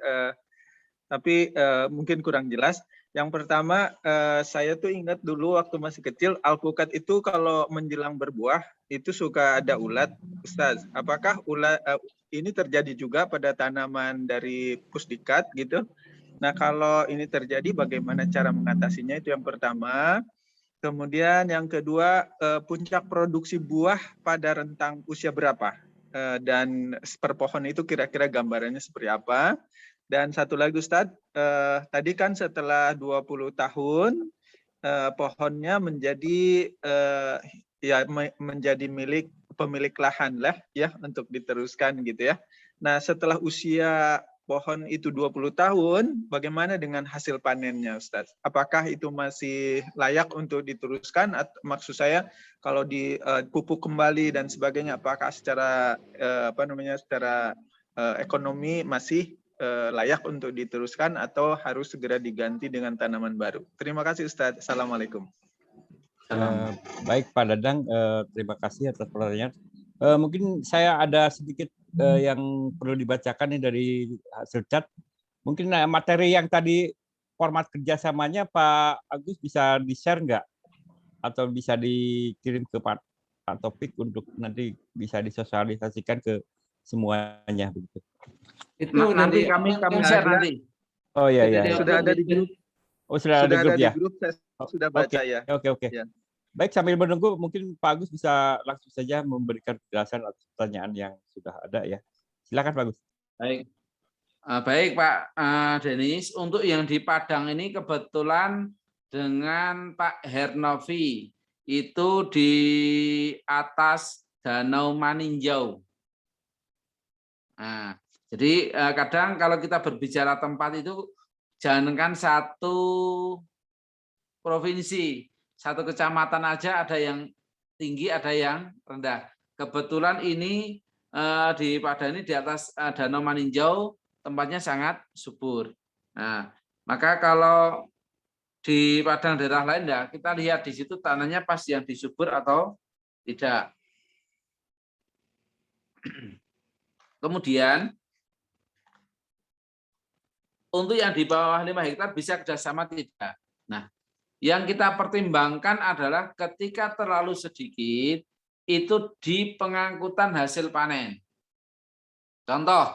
tapi mungkin kurang jelas. Yang pertama, saya tuh ingat dulu waktu masih kecil, alpukat itu kalau menjelang berbuah, itu suka ada ulat. Ustaz, apakah ulat ini terjadi juga pada tanaman dari pusdikat gitu? Nah, kalau ini terjadi, bagaimana cara mengatasinya? Itu yang pertama. Kemudian yang kedua, puncak produksi buah pada rentang usia berapa? Dan per pohon itu kira-kira gambarannya seperti apa? Dan satu lagi Ustadz, tadi kan setelah 20 tahun pohonnya menjadi menjadi milik pemilik lahan lah ya untuk diteruskan gitu ya. Nah, setelah usia pohon itu 20 tahun, bagaimana dengan hasil panennya Ustadz? Apakah itu masih layak untuk diteruskan? Maksud saya kalau dipupuk kembali dan sebagainya, apakah secara secara ekonomi masih layak untuk diteruskan atau harus segera diganti dengan tanaman baru? Terima kasih Ustadz. Assalamualaikum. Baik Pak Dadang, terima kasih atas pertanyaan. Mungkin saya ada sedikit yang perlu dibacakan nih dari hasil chat. Mungkin materi yang tadi format kerjasamanya Pak Agus bisa di-share nggak? Atau bisa dikirim ke Pak Taufik untuk nanti bisa disosialisasikan ke semuanya begitu. Itu nanti kami share nanti. Oh iya iya. Sudah ada di grup. Oh sudah ada di grup ya. Saya sudah baca ya. Oke. Ya. Baik, sambil menunggu mungkin Pak Agus bisa langsung saja memberikan penjelasan atas pertanyaan yang sudah ada ya. Silakan Pak Agus. Baik Pak Denis, untuk yang di Padang ini kebetulan dengan Pak Hernovi itu di atas Danau Maninjau. Nah, jadi kadang kalau kita berbicara tempat itu jangankan satu provinsi, satu kecamatan aja ada yang tinggi, ada yang rendah. Kebetulan ini di Padang ini di atas Danau Maninjau tempatnya sangat subur. Nah, maka kalau di Padang daerah lain ya kita lihat di situ tanahnya pas yang disubur atau tidak. Kemudian untuk yang di bawah 5 hektar bisa kerjasama tidak. Nah, yang kita pertimbangkan adalah ketika terlalu sedikit itu di pengangkutan hasil panen. Contoh,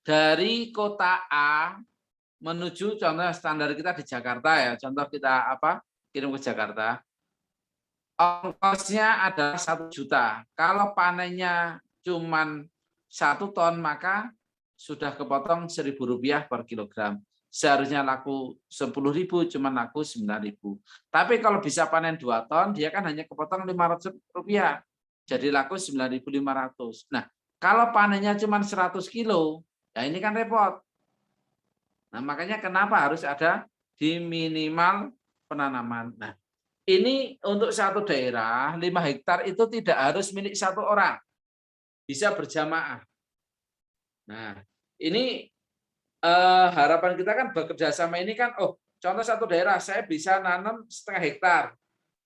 dari kota A menuju contoh standar kita di Jakarta ya, contoh kita kirim ke Jakarta, ongkosnya adalah 1 juta. Kalau panennya cuman 1 ton maka sudah kepotong Rp1.000 per kilogram. Seharusnya laku 10.000, cuma laku 9.000. Tapi kalau bisa panen 2 ton, dia kan hanya kepotong Rp500. Jadi laku 9.500. Nah, kalau panennya cuma 100 kilo, ya ini kan repot. Nah, makanya kenapa harus ada di minimal penanaman. Nah, ini untuk satu daerah, 5 hektar itu tidak harus milik 1 orang. Bisa berjamaah. Nah, ini harapan kita kan bekerja sama ini kan, contoh satu daerah saya bisa nanam 0,5 hektar.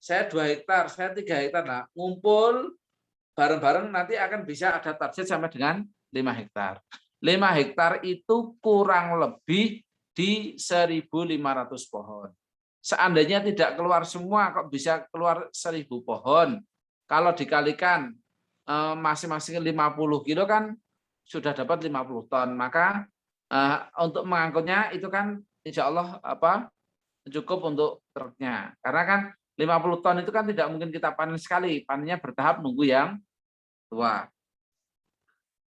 saya 2 hektar, saya 3 hektar. Nah, ngumpul bareng-bareng nanti akan bisa ada target sampai dengan 5 hektar. 5 hektar itu kurang lebih di 1.500 pohon. Seandainya tidak keluar semua, kok bisa keluar 1.000 pohon. Kalau dikalikan masing-masing 50 kilo kan sudah dapat 50 ton. Maka untuk mengangkutnya itu kan insya Allah cukup untuk truknya. Karena kan 50 ton itu kan tidak mungkin kita panen sekali. Panennya bertahap nunggu yang tua.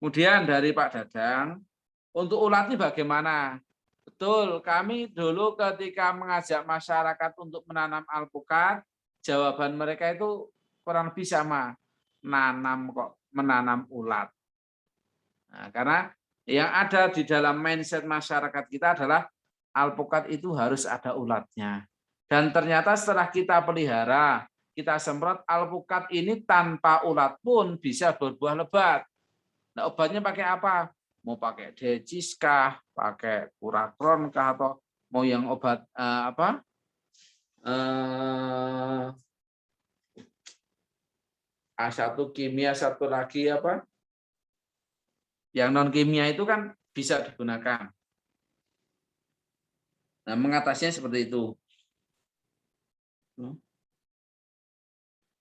Kemudian dari Pak Dadang, untuk ulat ini bagaimana? Betul, kami dulu ketika mengajak masyarakat untuk menanam alpukat, jawaban mereka itu kurang lebih sama, menanam ulat. Nah, karena yang ada di dalam mindset masyarakat kita adalah alpukat itu harus ada ulatnya. Dan ternyata setelah kita pelihara, kita semprot, alpukat ini tanpa ulat pun bisa berbuah lebat. Nah, obatnya pakai apa? Mau pakai decis kah, pakai kurakron kah, atau mau yang obat satu kimia, satu lagi yang non kimia itu kan bisa digunakan. Nah, mengatasinya seperti itu.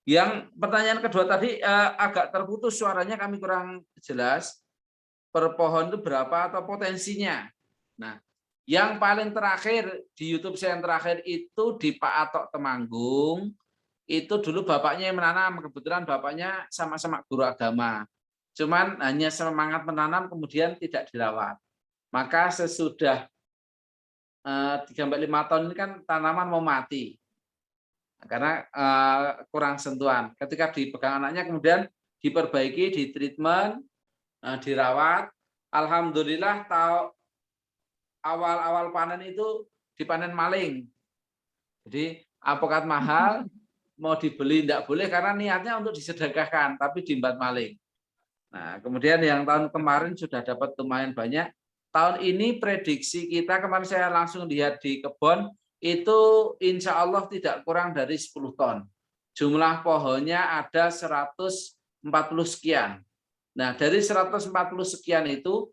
Yang pertanyaan kedua tadi agak terputus suaranya, kami kurang jelas. Per pohon itu berapa atau potensinya. Nah, yang paling terakhir di YouTube saya yang terakhir itu di Pak Atok Temanggung, itu dulu bapaknya yang menanam, kebetulan bapaknya sama-sama guru agama. Cuman hanya semangat menanam kemudian tidak dirawat. Maka sesudah 3-5 tahun ini kan tanaman mau mati. Karena kurang sentuhan. Ketika dipegang anaknya kemudian diperbaiki, ditreatment, dirawat, alhamdulillah awal-awal panen itu dipanen maling. Jadi alpukat mahal mau dibeli tidak boleh karena niatnya untuk disedekahkan, tapi diimbat maling. Nah, kemudian yang tahun kemarin sudah dapat lumayan banyak. Tahun ini prediksi kita, kemarin saya langsung lihat di kebun, itu insya Allah tidak kurang dari 10 ton. Jumlah pohonnya ada 140 sekian. Nah, dari 140 sekian itu,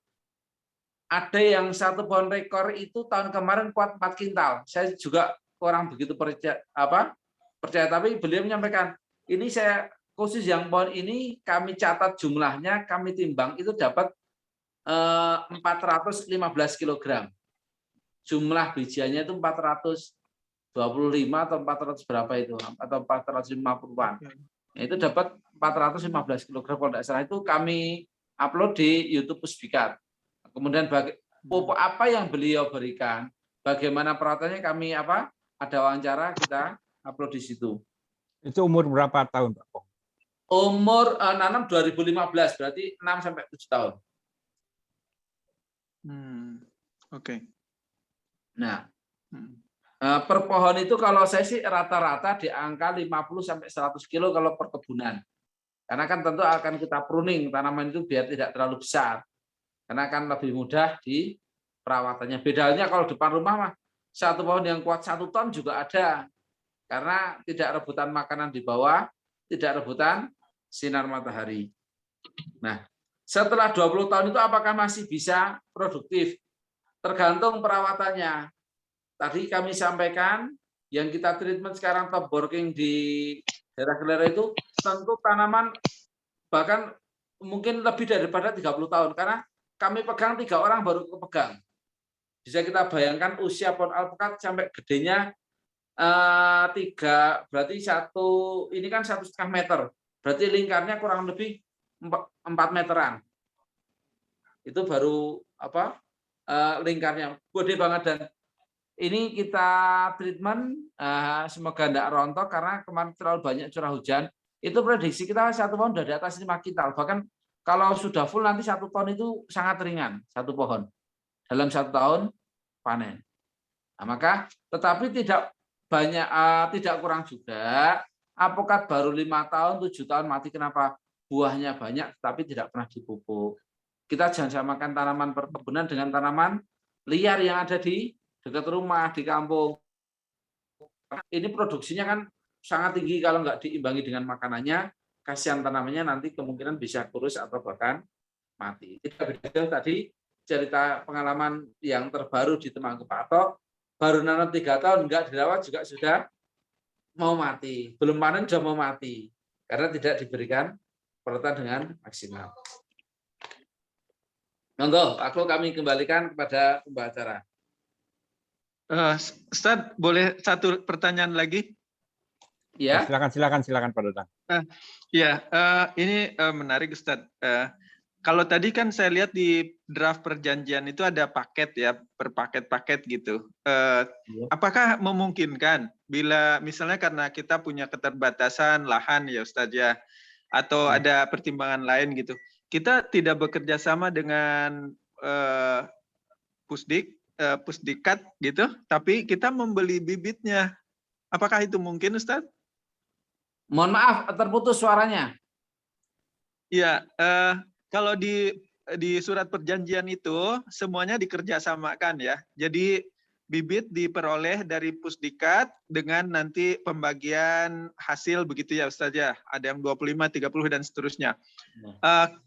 ada yang satu pohon rekor itu tahun kemarin kuat 4 kintal. Saya juga kurang begitu percaya, tapi beliau menyampaikan, ini saya khusus yang pohon ini kami catat jumlahnya, kami timbang itu dapat 415 kg. Jumlah bijiannya itu 425 atau 400 berapa itu, atau 450-an. Nah, itu dapat 415 kg kalau tidak salah, itu kami upload di YouTube Pusbikat. Kemudian pupuk apa yang beliau berikan, bagaimana perawatannya kami ada wawancara, kita upload di situ. Itu umur berapa tahun, Pak? Umur nanam 2015, berarti 6 sampai 7 tahun. Oke. Nah, per pohon itu kalau saya sih rata-rata di angka 50 sampai 100 kilo kalau perkebunan. Karena kan tentu akan kita pruning tanaman itu biar tidak terlalu besar. Karena akan lebih mudah di perawatannya. Bedanya kalau depan rumah mah satu pohon yang kuat 1 ton juga ada. Karena tidak rebutan makanan di bawah, tidak rebutan sinar matahari. Nah, setelah 20 tahun itu apakah masih bisa produktif? Tergantung perawatannya. Tadi kami sampaikan, yang kita treatment sekarang top working di daerah Gelera itu tentu tanaman bahkan mungkin lebih daripada 30 tahun. Karena kami pegang 3 orang baru kepegang. Bisa kita bayangkan usia pohon alpukat sampai gedenya 3, berarti ini kan 1,5 meter. Berarti lingkarnya kurang lebih 4 meteran. Itu baru lingkarnya. Gede banget, dan ini kita treatment, semoga tidak rontok karena kemarin terlalu banyak curah hujan. Itu prediksi kita 1 pohon sudah di atas 5 kintal. Bahkan kalau sudah full nanti 1 ton itu sangat ringan, 1 pohon. Dalam 1 tahun panen. Nah, maka tetapi tidak banyak, tidak kurang juga. Alpukat baru 5 tahun, 7 tahun mati. Kenapa? Buahnya banyak tapi tidak pernah dipupuk. Kita jangan samakan tanaman perkebunan dengan tanaman liar yang ada di dekat rumah, di kampung. Ini produksinya kan sangat tinggi kalau nggak diimbangi dengan makanannya, kasihan tanamannya nanti kemungkinan bisa kurus atau bahkan mati. Tidak beda jauh tadi cerita pengalaman yang terbaru di Temanggung Pak Atok, baru nanam 3 tahun nggak dirawat juga sudah mau mati, belum panen sudah mau mati karena tidak diberikan perawatan dengan maksimal. Monggo, aku kami kembalikan kepada pembicara. Ustadz, boleh satu pertanyaan lagi? Ya. Silakan Pak Dadang. Ya, ini menarik Ustadz. Kalau tadi kan saya lihat di draft perjanjian itu ada paket ya, per paket-paket gitu. Apakah memungkinkan bila misalnya karena kita punya keterbatasan lahan ya Ustadz ya, atau ada pertimbangan lain gitu, kita tidak bekerja sama dengan Pusdikat gitu, tapi kita membeli bibitnya. Apakah itu mungkin Ustadz? Mohon maaf, terputus suaranya. Ya, kalau di surat perjanjian itu semuanya dikerjasamakan ya. Jadi bibit diperoleh dari Pusdikat dengan nanti pembagian hasil begitu ya Ustaz ya. Ada yang 25, 30 dan seterusnya.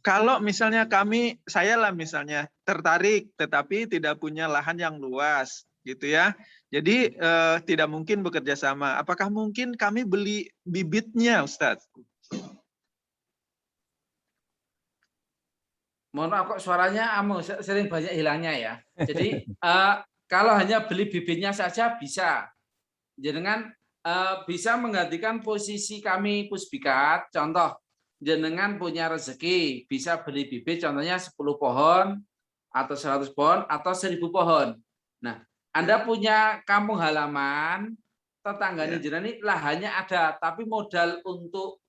Kalau misalnya saya lah misalnya tertarik tetapi tidak punya lahan yang luas gitu ya. Jadi tidak mungkin bekerja sama. Apakah mungkin kami beli bibitnya Ustaz? Mohon maaf kok suaranya sering banyak hilangnya ya. Jadi kalau hanya beli bibitnya saja bisa. Jenengan bisa menggantikan posisi kami Pusbikat. Contoh, jenengan punya rezeki bisa beli bibit contohnya 10 pohon atau 100 pohon atau 1000 pohon. Nah, Anda punya kampung halaman, tetangganya jenengan ini lahannya ada, tapi modal untuk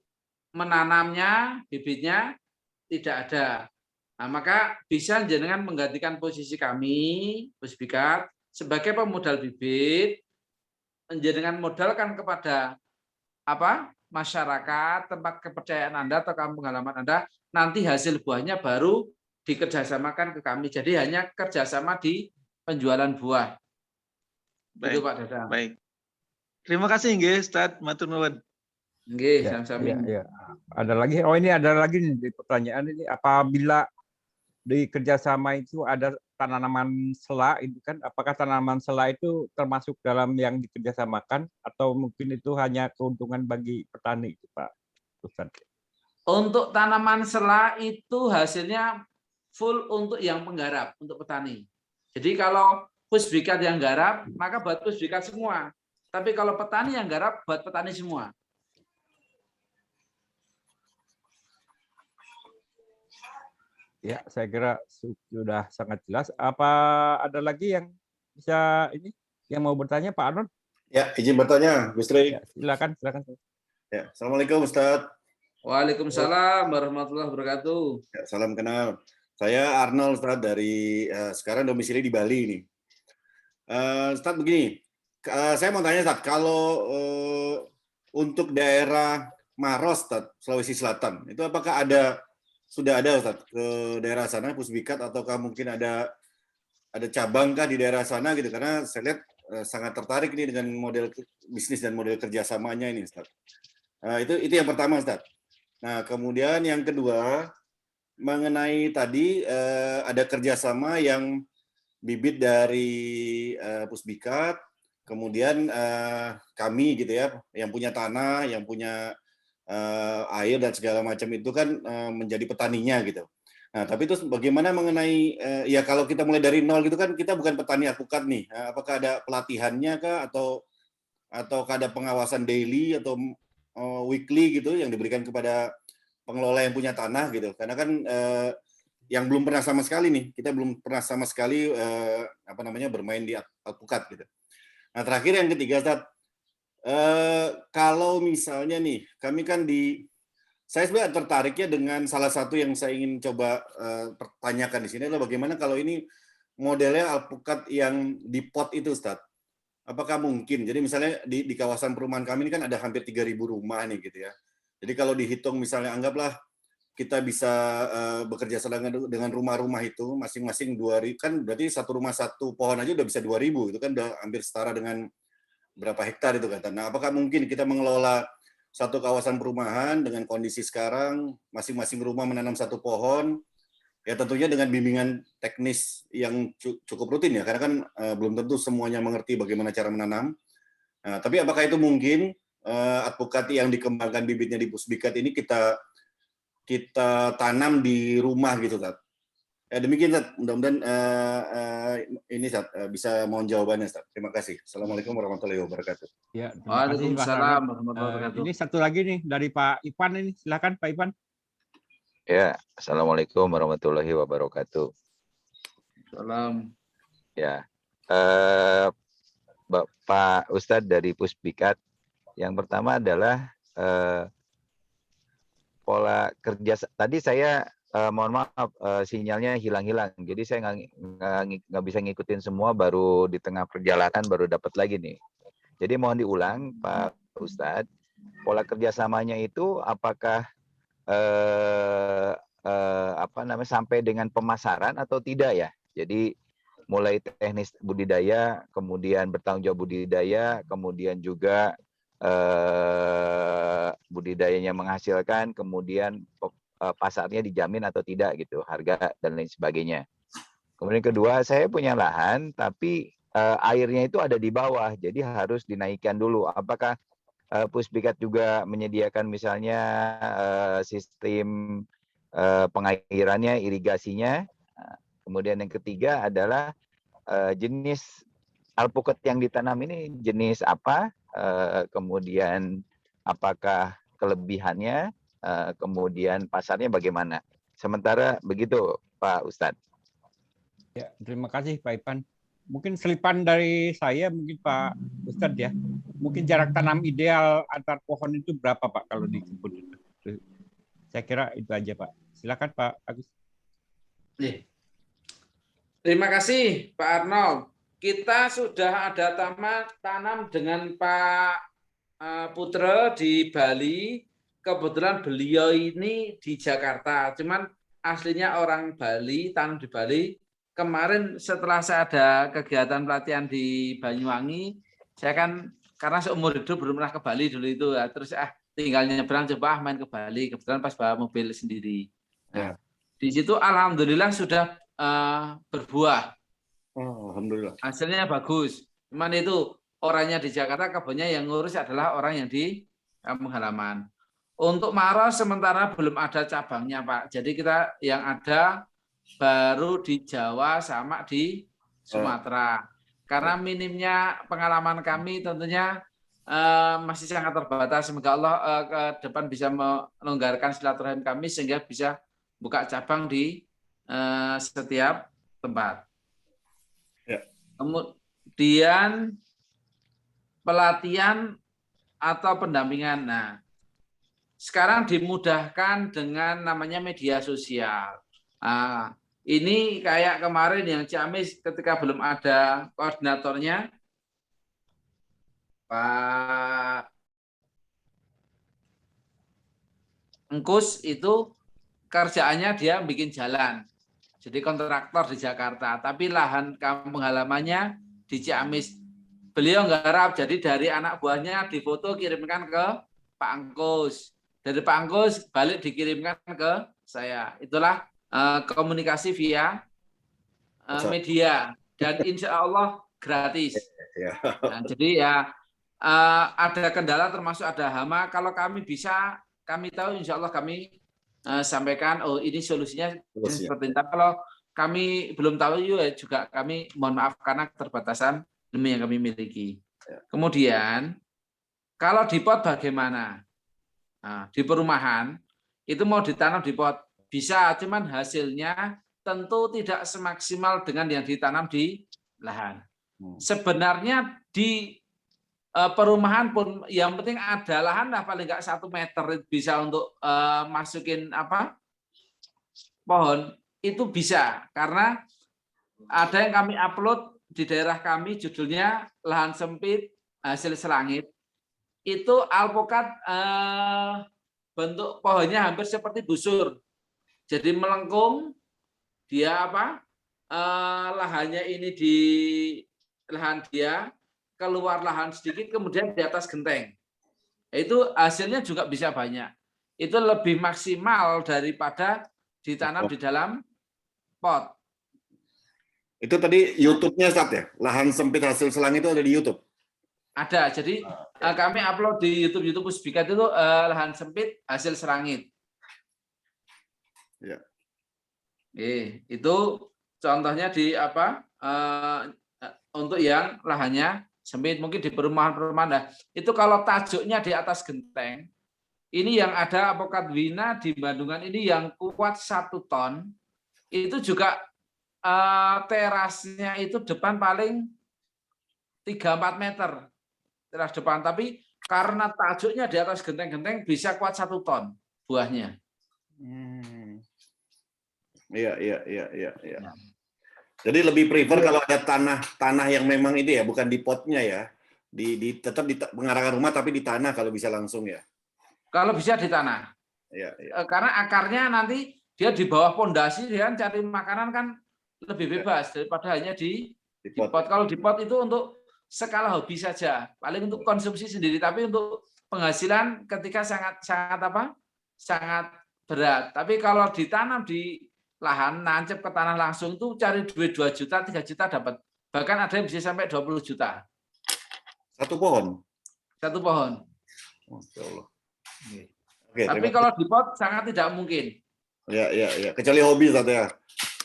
menanamnya, bibitnya tidak ada. Nah, maka bisa jenengan menggantikan posisi kami, Pusbikat, sebagai pemodal bibit, jenengan modalkan kepada masyarakat, tempat kepercayaan Anda atau kampung halaman Anda, nanti hasil buahnya baru dikerjasamakan ke kami. Jadi hanya kerjasama di penjualan buah. Baik, itu Pak Dadang. Baik. Terima kasih nggih, Ustaz. Matur nuwun. Nggih, Ya, sami-sami. ya. Ada lagi? Oh, ini ada lagi nih di pertanyaan ini. Apabila di kerjasama itu ada tanaman sela, itu kan apakah tanaman sela itu termasuk dalam yang dikerjasamakan atau mungkin itu hanya keuntungan bagi petani, Pak Ustaz? Untuk tanaman sela itu hasilnya full untuk yang penggarap, untuk petani. Jadi kalau Pusbikat yang garap, maka buat Pusbikat semua. Tapi kalau petani yang garap, buat petani semua. Ya, saya kira sudah sangat jelas. Apa ada lagi yang bisa yang mau bertanya, Pak Anon? Ya, izin bertanya, Gus Tri. Ya, silakan. Ya, Assalamualaikum Ustaz. Waalaikumsalam warahmatullahi wabarakatuh. Ya, salam kenal. Saya Arnold Ustaz dari sekarang domisili di Bali ini. Ustaz begini, saya mau tanya Ustaz, kalau untuk daerah Maros Ustaz, Sulawesi Selatan, itu apakah sudah ada Ustaz ke daerah sana Pusbikat ataukah mungkin ada cabang kah di daerah sana gitu, karena saya lihat sangat tertarik nih dengan model bisnis dan model kerjasamanya ini Ustaz. Itu yang pertama Ustaz. Nah, kemudian yang kedua mengenai tadi ada kerjasama yang bibit dari Pusbikat, kemudian kami gitu ya, yang punya tanah, yang punya air dan segala macam itu kan menjadi petaninya gitu. Nah, tapi itu bagaimana mengenai ya kalau kita mulai dari nol gitu kan kita bukan petani alpukat nih. Apakah ada pelatihannya kah atau ada pengawasan daily atau weekly gitu yang diberikan kepada pengelola yang punya tanah gitu. Karena kan yang belum pernah sama sekali nih, kita belum pernah sama sekali bermain di alpukat gitu. Nah, terakhir yang ketiga Ustaz, kalau misalnya nih, kami kan saya sebenarnya tertariknya dengan salah satu yang saya ingin coba pertanyakan di sini adalah bagaimana kalau ini modelnya alpukat yang di pot itu Ustaz. Apakah mungkin? Jadi misalnya di kawasan perumahan kami ini kan ada hampir 3.000 rumah nih gitu ya. Jadi kalau dihitung misalnya anggaplah kita bisa bekerja sama dengan rumah-rumah itu masing-masing 2.000, kan berarti satu rumah satu pohon aja udah bisa 2.000, itu kan udah hampir setara dengan berapa hektar itu kan. Nah, apakah mungkin kita mengelola satu kawasan perumahan dengan kondisi sekarang, masing-masing rumah menanam satu pohon, ya tentunya dengan bimbingan teknis yang cukup rutin ya, karena kan belum tentu semuanya mengerti bagaimana cara menanam. Nah, tapi apakah itu mungkin advokasi yang dikembangkan bibitnya di Pusbikat ini kita tanam di rumah gitu, Tat? Demikian, Tat. Mudah-mudahan ini Tat, bisa mohon jawabannya, Tat. Terima kasih. Assalamualaikum warahmatullahi wabarakatuh. Ya, terima kasih Mas Arnold. Waalaikumsalam warahmatullahi wabarakatuh. Ini satu lagi nih dari Pak Ipan ini. Silakan Pak Ipan. Ya, Assalamualaikum warahmatullahi wabarakatuh. Salam. Ya, Pak Ustadz dari Pusbikat, yang pertama adalah pola kerja. Tadi saya mohon maaf sinyalnya hilang-hilang, jadi saya nggak bisa ngikutin semua, baru di tengah perjalanan baru dapat lagi nih. Jadi mohon diulang Pak Ustadz, pola kerjasamanya itu apakah sampai dengan pemasaran atau tidak ya? Jadi mulai teknis budidaya, kemudian bertanggung jawab budidaya, kemudian juga budidayanya menghasilkan, kemudian pasarnya dijamin atau tidak gitu, harga dan lain sebagainya. Kemudian kedua, saya punya lahan tapi airnya itu ada di bawah, jadi harus dinaikkan dulu. Apakah Pusbikat juga menyediakan misalnya sistem pengairannya, irigasinya? Kemudian yang ketiga adalah jenis alpukat yang ditanam ini jenis apa? Kemudian apakah kelebihannya? Kemudian pasarnya bagaimana? Sementara begitu Pak Ustadz. Ya, terima kasih Pak Ipan. Mungkin selipan dari saya, mungkin Pak Ustadz ya. Mungkin jarak tanam ideal antar pohon itu berapa Pak kalau di kebun itu? Saya kira itu aja Pak. Silakan Pak Agus. Terima kasih Pak Arnold. Kita sudah ada tanam dengan Pak Putra di Bali. Kebetulan beliau ini di Jakarta, cuman aslinya orang Bali, tanam di Bali. Kemarin setelah saya ada kegiatan pelatihan di Banyuwangi, saya kan karena seumur hidup belum pernah ke Bali dulu itu, ya. Terus tinggal nyebrang coba main ke Bali, kebetulan pas bawa mobil sendiri. Nah, di situ alhamdulillah sudah berbuah. Oh, alhamdulillah. Hasilnya bagus. Cuman itu orangnya di Jakarta, kebunnya yang ngurus adalah orang yang di kampung halaman. Untuk Maros sementara belum ada cabangnya Pak. Jadi kita yang ada baru di Jawa sama di Sumatera. Karena minimnya pengalaman kami tentunya masih sangat terbatas. Semoga Allah ke depan bisa melonggarkan silaturahim kami sehingga bisa buka cabang di setiap tempat. Ya. Kemudian pelatihan atau pendampingan. Nah, sekarang dimudahkan dengan namanya media sosial. Ini kayak kemarin yang Ciamis ketika belum ada koordinatornya, Pak Engkus itu kerjaannya dia bikin jalan. Jadi kontraktor di Jakarta, tapi lahan kampung halamannya di Ciamis. Beliau nggarap, jadi dari anak buahnya difoto kirimkan ke Pak Engkus. Dari Pak Engkus balik dikirimkan ke saya. Itulah komunikasi via media dan insya Allah gratis. Nah, jadi ya ada kendala termasuk ada hama. Kalau kami bisa, kami tahu insya Allah kami sampaikan. Oh ini solusinya seperti itu. Kalau kami belum tahu juga kami mohon maaf karena keterbatasan ilmu yang kami miliki. Kemudian kalau di pot bagaimana? Nah, di perumahan itu mau ditanam di pot bisa, cuman hasilnya tentu tidak semaksimal dengan yang ditanam di lahan. Sebenarnya di perumahan pun yang penting ada lahan lah, paling nggak 1 meter bisa untuk masukin pohon itu bisa, karena ada yang kami upload di daerah kami judulnya lahan sempit hasil selangit. Itu alpukat bentuk pohonnya hampir seperti busur. Jadi melengkung, dia lahannya ini di lahan dia, keluar lahan sedikit, kemudian di atas genteng. Itu hasilnya juga bisa banyak. Itu lebih maksimal daripada ditanam di dalam pot. Itu tadi YouTube-nya Ustaz ya? Lahan sempit hasil selang itu ada di YouTube? Ada. Jadi kami upload di YouTube Pusbikat itu lahan sempit hasil serangit. Ya. Itu contohnya di apa? Untuk yang lahannya sempit, mungkin di perumahan-perumahan. Nah, itu kalau tajuknya di atas genteng, ini yang ada apokat wina di Bandungan ini yang kuat 1 ton, itu juga terasnya itu depan paling 3-4 meter teras depan, tapi karena tajuknya di atas genteng-genteng bisa kuat 1 ton buahnya. Iya. Jadi lebih prefer kalau ada tanah yang memang itu ya, bukan di potnya ya, tetap di pengarangan rumah tapi di tanah kalau bisa langsung ya. Kalau bisa di tanah. Iya. Karena akarnya nanti dia di bawah pondasi, dia cari makanan kan lebih bebas daripada hanya di pot. Kalau di pot itu untuk skala hobi saja, paling untuk konsumsi sendiri, tapi untuk penghasilan ketika sangat berat. Tapi kalau ditanam di lahan, nancep ke tanah langsung itu cari duit 2 juta, 3 juta dapat. Bahkan ada yang bisa sampai 20 juta. Satu pohon? Satu pohon. Masya Allah. Oke, tapi kalau di pot sangat tidak mungkin. Ya. Kecuali hobi Ustaz ya.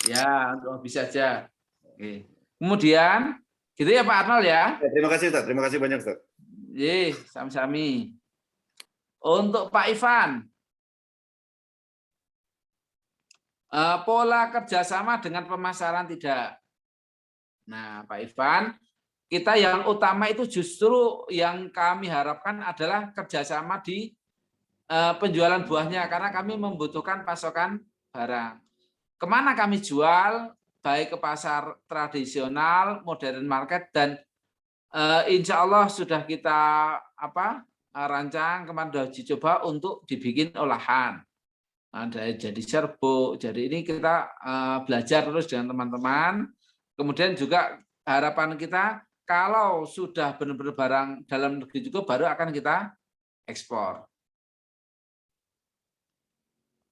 Ya, untuk hobi saja. Oke. Kemudian, gitu ya Pak Arnold ya. Terima kasih Ustaz. Terima kasih banyak Ustaz. Sami-sami. Untuk Pak Ivan, pola kerjasama dengan pemasaran tidak. Nah, Pak Ivan, kita yang utama itu justru yang kami harapkan adalah kerjasama di penjualan buahnya, karena kami membutuhkan pasokan barang. Kemana kami jual, baik ke pasar tradisional, modern market, dan insya Allah sudah kita rancang, kemarin sudah uji coba untuk dibikin olahan. Jadi serbuk. Jadi ini kita belajar terus dengan teman-teman. Kemudian juga harapan kita kalau sudah benar-benar barang dalam negeri cukup, baru akan kita ekspor.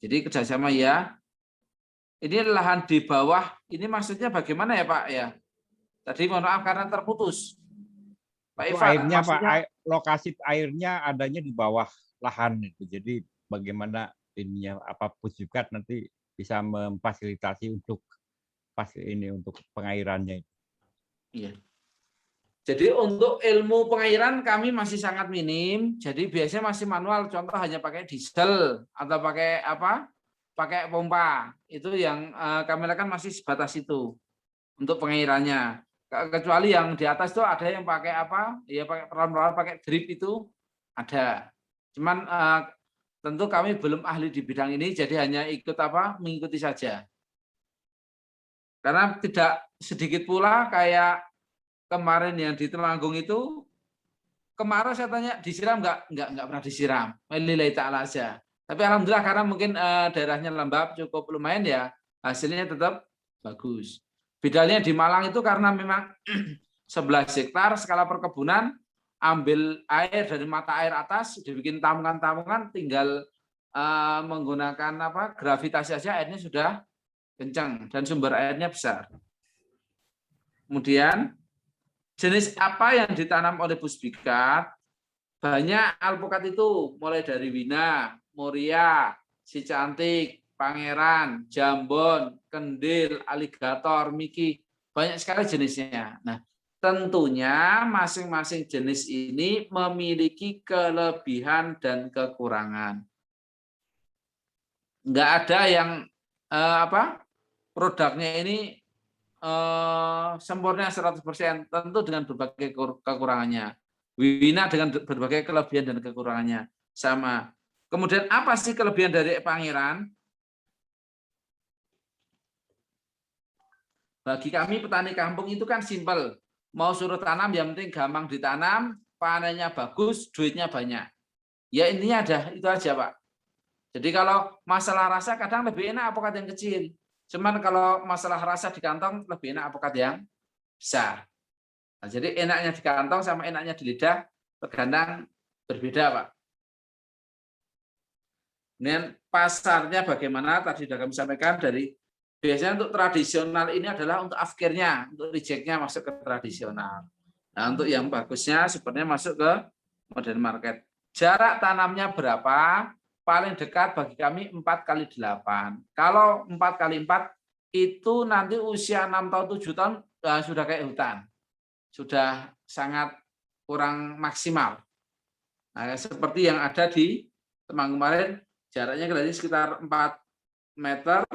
Jadi kerjasama ya. Ini lahan di bawah. Ini maksudnya bagaimana ya Pak ya? Tadi mohon maaf karena terputus. Pak Ivan, airnya Pak, lokasi airnya adanya di bawah lahan itu. Jadi bagaimana ininya Pusbikat nanti bisa memfasilitasi untuk untuk pengairannya. Iya. Jadi untuk ilmu pengairan kami masih sangat minim. Jadi biasanya masih manual. Contoh hanya pakai diesel atau pakai pakai pompa. Itu yang kami lakukan masih sebatas itu untuk pengairannya. Kecuali yang di atas itu ada yang pakai ya pakai peran-peran pakai drip itu ada. Cuman tentu kami belum ahli di bidang ini, jadi hanya mengikuti saja. Karena tidak sedikit pula kayak kemarin yang di Temanggung itu, kemarin saya tanya disiram nggak pernah disiram, lillahi ta'ala aja. Tapi alhamdulillah karena mungkin daerahnya lembab cukup lumayan ya, hasilnya tetap bagus. Bedanya di Malang itu karena memang 11 hektar skala perkebunan, ambil air dari mata air atas, dibikin tampungan-tampungan, tinggal menggunakan gravitasi saja, airnya sudah kencang dan sumber airnya besar. Kemudian jenis apa yang ditanam oleh Pusbikat? Banyak alpukat itu, mulai dari Wina, Muria, Si Cantik, Pangeran, Jambon, Kendil, Aligator, Miki, banyak sekali jenisnya. Nah, tentunya masing-masing jenis ini memiliki kelebihan dan kekurangan. Enggak ada yang produknya ini sempurna 100%, tentu dengan berbagai kekurangannya. Wina dengan berbagai kelebihan dan kekurangannya sama. Kemudian apa sih kelebihan dari Pangeran? Bagi kami petani kampung itu kan simpel. Mau suruh tanam yang penting gampang ditanam, panennya bagus, duitnya banyak. Ya intinya itu aja Pak. Jadi kalau masalah rasa kadang lebih enak alpukat yang kecil. Cuman kalau masalah rasa di kantong lebih enak alpukat yang besar. Nah, jadi enaknya di kantong sama enaknya di lidah terkadang berbeda, Pak. Kemudian pasarnya bagaimana tadi sudah kami sampaikan dari biasanya untuk tradisional ini adalah untuk afkirnya, untuk rejectnya masuk ke tradisional. Nah, untuk yang bagusnya sebenarnya masuk ke modern market. Jarak tanamnya berapa? Paling dekat bagi kami 4x8. Kalau 4x4 itu nanti usia 6 tahun 7 tahun sudah kayak hutan. Sudah sangat kurang maksimal. Nah, seperti yang ada di Temanggung kemarin, jaraknya berarti sekitar 4 meter.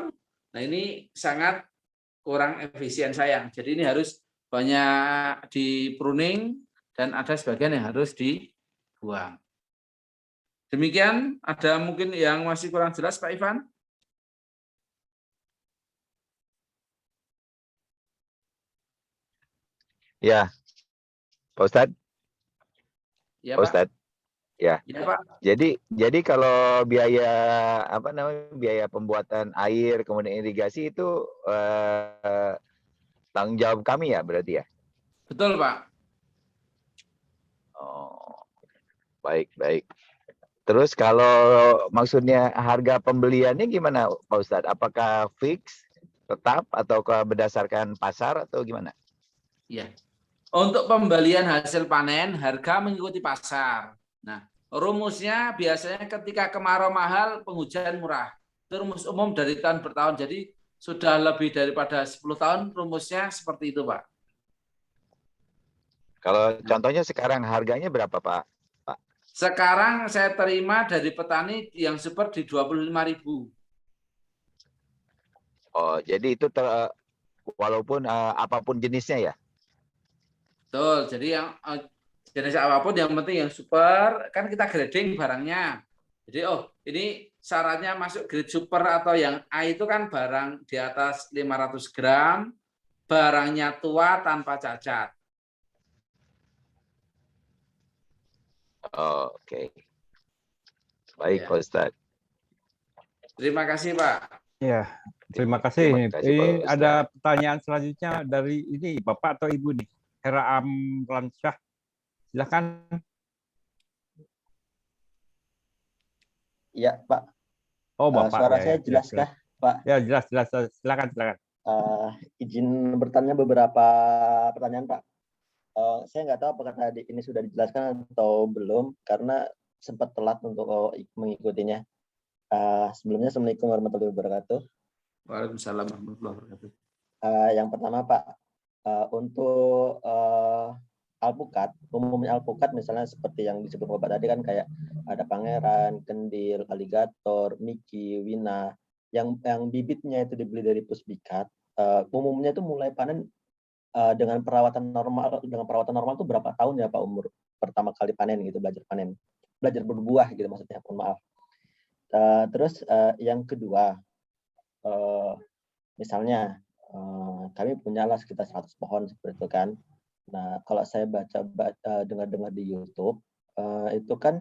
Nah, ini sangat kurang efisien sayang. Jadi ini harus banyak di pruning dan ada sebagian yang harus dibuang. Demikian, ada mungkin yang masih kurang jelas, Pak Ivan? Ya, Pak Ustadz. Ya, Pak Pak. Ustadz. Ya. Ya, Pak. Jadi kalau biaya biaya pembuatan air kemudian irigasi itu tanggung jawab kami ya berarti ya. Betul, Pak. Oh, baik. Terus kalau maksudnya harga pembeliannya gimana Pak Ustadz? Apakah fix, tetap, atau berdasarkan pasar atau gimana? Ya. Untuk pembelian hasil panen, harga mengikuti pasar. Nah, rumusnya biasanya ketika kemarau mahal, penghujan murah. Itu rumus umum dari tahun bertahun. Jadi sudah lebih daripada 10 tahun rumusnya seperti itu, Pak. Kalau contohnya sekarang harganya berapa, Pak? Sekarang saya terima dari petani yang super di 25.000. Oh, jadi itu walaupun apapun jenisnya ya? Betul. Jadi yang jenis apapun yang penting yang super, kan kita grading barangnya. Jadi ini syaratnya masuk grade super atau yang A itu kan barang di atas 500 gram, barangnya tua tanpa cacat. Oh, oke. Baik, Ya. Pak Ustadz. Terima kasih, Pak. Ya, terima kasih. Terima kasih, Ini Pak ada Ustadz. pertanyaan selanjutnya dari ini Bapak atau Ibu nih, Hera Amlansyah. Silakan. Iya, Pak. Oh, Bapak. Suara ya, saya ya, jelas jelas. kah, Pak? Ya, jelas. Silakan. Izin bertanya beberapa pertanyaan, Pak. Saya nggak tahu apakah tadi ini sudah dijelaskan atau belum, karena sempat telat untuk mengikutinya. Sebelumnya, Assalamualaikum warahmatullahi wabarakatuh. Waalaikumsalam warahmatullahi wabarakatuh. Yang pertama, Pak, untuk alpukat, umumnya alpukat misalnya seperti yang disebut Bapak tadi kan kayak ada pangeran, kendil, aligator, miki, wina, yang bibitnya itu dibeli dari Pusbikat, umumnya itu mulai panen dengan perawatan normal itu berapa tahun ya Pak umur pertama kali panen gitu, belajar berbuah gitu maksudnya, mohon maaf. Terus yang kedua, misalnya kami punyalah sekitar 100 pohon seperti itu kan. Nah, kalau saya dengar di YouTube, itu kan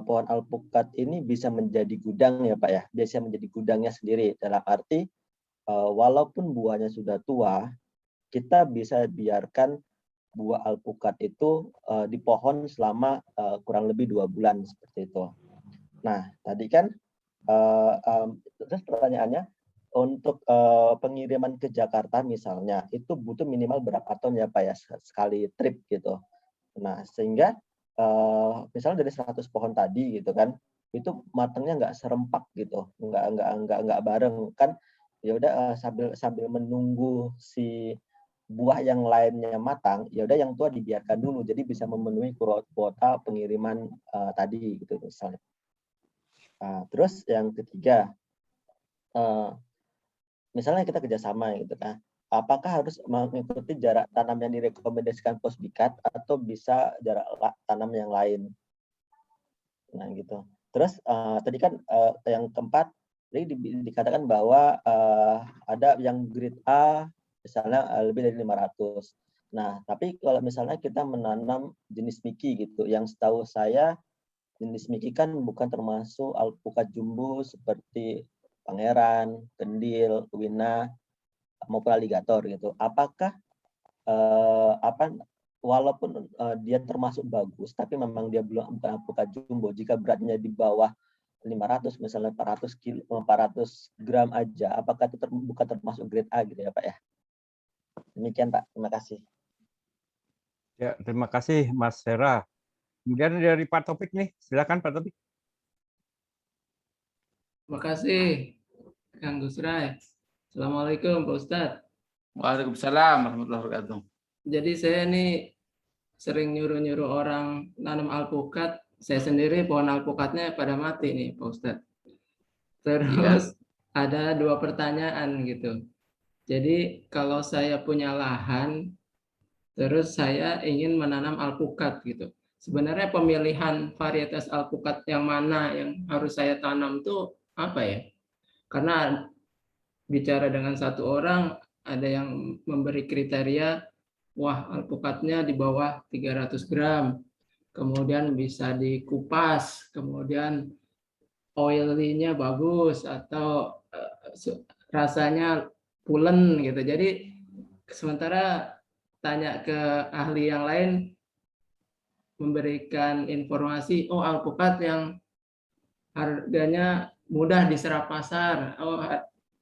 pohon alpukat ini bisa menjadi gudang ya Pak ya, bisa menjadi gudangnya sendiri. Dalam arti walaupun buahnya sudah tua, kita bisa biarkan buah alpukat itu di pohon selama kurang lebih 2 bulan seperti itu. Nah, tadi kan terus pertanyaannya, untuk pengiriman ke Jakarta misalnya, itu butuh minimal berapa ton ya Pak ya, sekali trip gitu. Nah, sehingga misalnya dari 100 pohon tadi gitu kan, itu matangnya nggak serempak gitu, nggak bareng kan. Ya udah sambil menunggu si buah yang lainnya matang, ya udah yang tua dibiarkan dulu, jadi bisa memenuhi kuota pengiriman tadi gitu misalnya. Terus yang ketiga, misalnya kita kerjasama gitu kan, apakah harus mengikuti jarak tanam yang direkomendasikan Pusbikat atau bisa jarak tanam yang lain? Nah gitu. Terus tadi kan yang keempat, tadi dikatakan bahwa ada yang grade A misalnya lebih dari 500. Nah, tapi kalau misalnya kita menanam jenis miki gitu, yang setahu saya jenis miki kan bukan termasuk alpukat jumbo seperti pangeran, kendil, wina, maupun aligator gitu. Apakah walaupun dia termasuk bagus, tapi memang dia belum bukan alpukat jumbo. Jika beratnya di bawah 500, misalnya 400 gram aja, apakah itu bukan termasuk grade A gitu ya Pak ya? Demikian Pak, terima kasih. Ya, terima kasih Mas Hera. Kemudian dari Pak Topik nih, silakan Pak Topik. Terima kasih, Kang Gusrai. Assalamualaikum, Pak Ustadz. Waalaikumsalam warahmatullahi wabarakatuh. Jadi saya ini sering nyuruh-nyuruh orang nanam alpukat. Saya sendiri pohon alpukatnya pada mati nih, Pak Ustadz. Terus ada 2 pertanyaan gitu. Jadi kalau saya punya lahan, terus saya ingin menanam alpukat gitu. Sebenarnya pemilihan varietas alpukat yang mana yang harus saya tanam tuh apa ya? Karena bicara dengan satu orang, ada yang memberi kriteria, wah alpukatnya di bawah 300 gram, kemudian bisa dikupas, kemudian oily-nya bagus, atau rasanya pulen gitu. Jadi sementara tanya ke ahli yang lain, memberikan informasi, oh alpukat yang harganya mudah diserap pasar, oh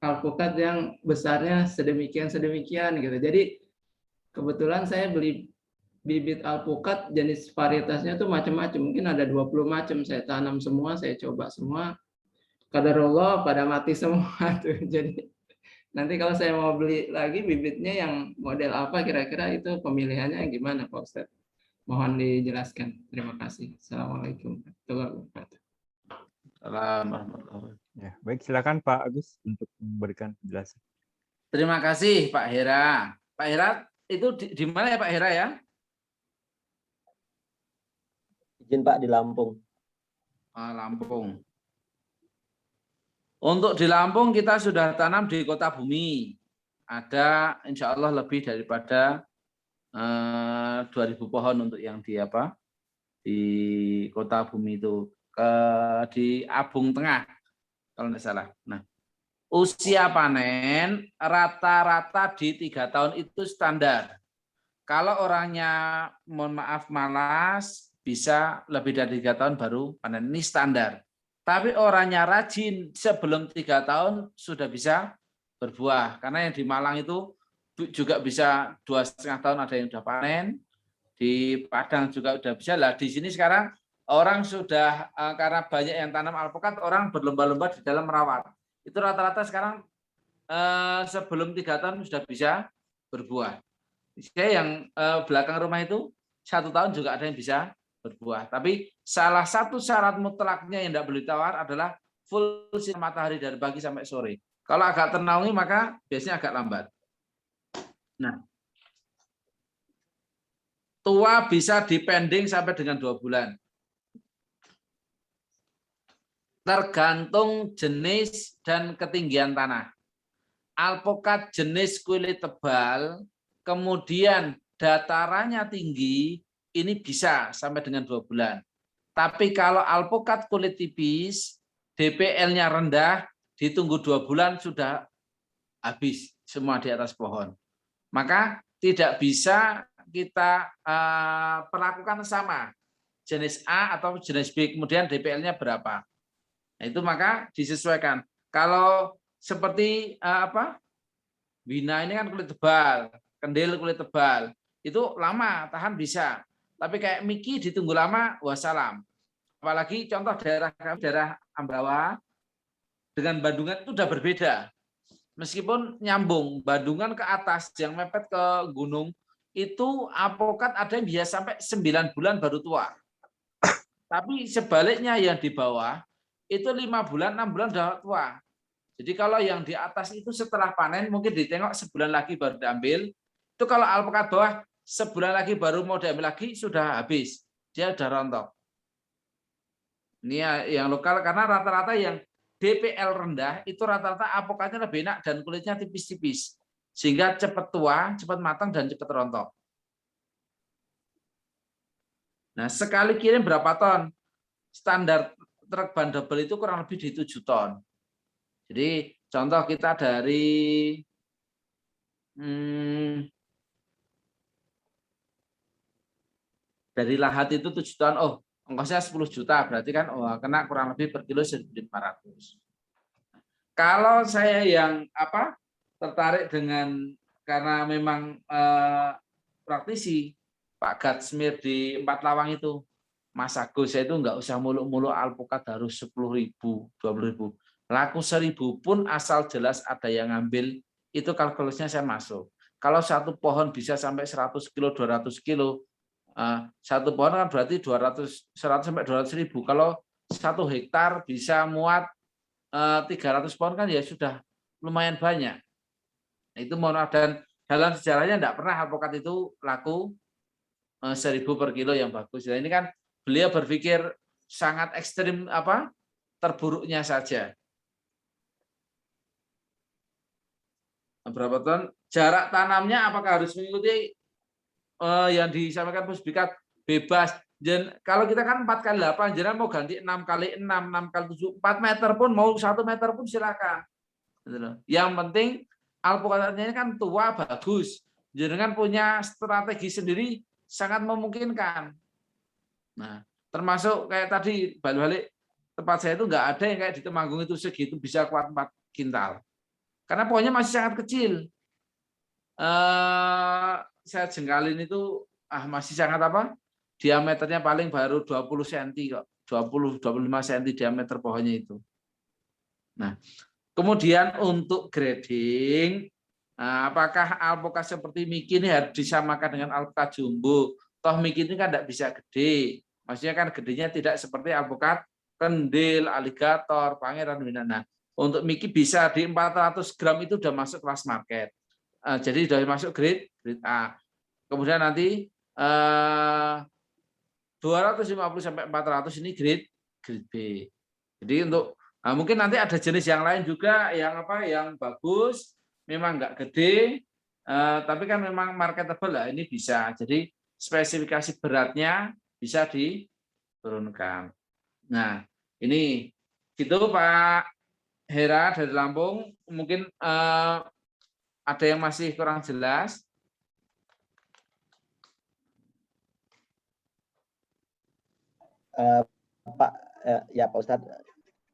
alpukat yang besarnya sedemikian gitu. Jadi kebetulan saya beli bibit alpukat, jenis varietasnya tuh macam-macam, mungkin ada 20 macam, saya tanam semua, saya coba semua, qadarullah pada mati semua tuh. Jadi nanti kalau saya mau beli lagi bibitnya yang model apa kira-kira, itu pemilihannya gimana Pak Ustadz? Mohon dijelaskan. Terima kasih. Assalamualaikum warahmatullahi wabarakatuh. Assalamualaikum. Ya, baik, silakan Pak Agus untuk memberikan penjelasan. Terima kasih Pak Hera. Pak Hera itu di mana ya Pak Hera ya? Izin Pak, di Lampung. Lampung. Untuk di Lampung kita sudah tanam di Kota Bumi. Ada insya Allah lebih daripada 2.000 pohon untuk yang di Kota Bumi itu, di Abung Tengah kalau tidak salah. Nah, usia panen rata-rata di 3 tahun itu standar. Kalau orangnya mohon maaf malas, bisa lebih dari 3 tahun baru panen, ini standar. Tapi orangnya rajin, sebelum 3 tahun sudah bisa berbuah. Karena yang di Malang itu juga bisa 2,5 tahun ada yang sudah panen. Di Padang juga sudah bisa. Lah di sini sekarang orang sudah, karena banyak yang tanam alpukat, orang berlomba-lomba di dalam merawat. Itu rata-rata sekarang sebelum 3 tahun sudah bisa berbuah. Saya yang belakang rumah itu 1 tahun juga ada yang bisa berbuah. Tapi salah satu syarat mutlaknya yang tidak boleh tawar adalah full sinar matahari dari pagi sampai sore. Kalau agak ternaungi maka biasanya agak lambat. Nah, tua bisa dipending sampai dengan 2 bulan. Tergantung jenis dan ketinggian tanah. Alpukat jenis kulit tebal, kemudian datarannya tinggi, ini bisa sampai dengan 2 bulan. Tapi kalau alpukat kulit tipis, DPL-nya rendah, ditunggu 2 bulan sudah habis semua di atas pohon. Maka tidak bisa kita perlakukan sama jenis A atau jenis B, kemudian DPL-nya berapa. Nah, itu maka disesuaikan. Kalau seperti Wina ini kan kulit tebal, Kendil kulit tebal, itu lama tahan bisa. Tapi kayak Miki ditunggu lama, wassalam. Apalagi contoh daerah Ambarawa dengan Bandungan itu udah berbeda. Meskipun nyambung Bandungan ke atas yang mepet ke gunung, itu alpukat ada yang bisa sampai 9 bulan baru tua. Tapi sebaliknya yang di bawah itu 5 bulan, 6 bulan sudah tua. Jadi kalau yang di atas itu setelah panen mungkin ditengok sebulan lagi baru diambil. Itu kalau alpukat bawah sebulan lagi baru mau diambil lagi sudah habis. Dia sudah rontok. Ini yang lokal karena rata-rata yang DPL rendah itu rata-rata alpukatnya lebih enak dan kulitnya tipis-tipis. Sehingga cepat tua, cepat matang dan cepat rontok. Nah, sekali kirim berapa ton? Standar truk ban double itu kurang lebih di 7 ton. Jadi contoh kita dari dari lahat itu 7 tahun, oh ongkosnya 10 juta, berarti kan kena kurang lebih per kilo 1.500. Kalau saya yang tertarik dengan, karena memang praktisi Pak Gatsmir di 4 Lawang itu, Mas Agus, saya itu nggak usah muluk-muluk alpukat harus 10.000, 20.000. Laku 1.000 pun asal jelas ada yang ngambil, itu kalkulasinya saya masuk. Kalau satu pohon bisa sampai 100 kilo, 200 kilo, satu pohon kan berarti 100 sampai 200.000. Kalau 1 hektar bisa muat 300 pohon kan ya sudah lumayan banyak. Itu mohon, dan dalam sejarahnya tidak pernah alpukat itu laku 1.000 per kilo yang bagus. Nah, ini kan beliau berpikir sangat ekstrim, terburuknya saja. Berapa ton? Jarak tanamnya apakah harus mengikuti yang disampaikan Pusbikat? Bebas. Dan kalau kita kan 4x8, jangan mau ganti 6x6, 6x7, 4 meter pun, mau 1 meter pun silakan. Yang penting alpukatnya kan tua bagus. Jangan punya strategi sendiri sangat memungkinkan. Nah, termasuk kayak tadi balik-balik tempat saya itu nggak ada yang kayak di Temanggung itu segitu bisa kuat 4 kintal. Karena pohonnya masih sangat kecil. Saya jengkalin itu masih sangat diameternya paling baru 20 cm kok. 20-25 cm diameter pohonnya itu. Nah, kemudian untuk grading, apakah alpukat seperti Miki ini harus disamakan dengan alpukat jumbo? Toh Miki ini kan tidak bisa gede. Maksudnya kan gedenya tidak seperti alpukat kendil, aligator, pangeran, Winana. Untuk Miki bisa di 400 gram itu sudah masuk kelas market. Jadi sudah masuk grade A. Kemudian nanti 250 sampai 400 ini grade B. Jadi untuk mungkin nanti ada jenis yang lain juga yang yang bagus, memang nggak gede, tapi kan memang marketable lah, ini bisa. Jadi spesifikasi beratnya bisa diturunkan. Nah, ini gitu Pak Hera dari Lampung. Mungkin ada yang masih kurang jelas. Pak, ya Pak Ustadz,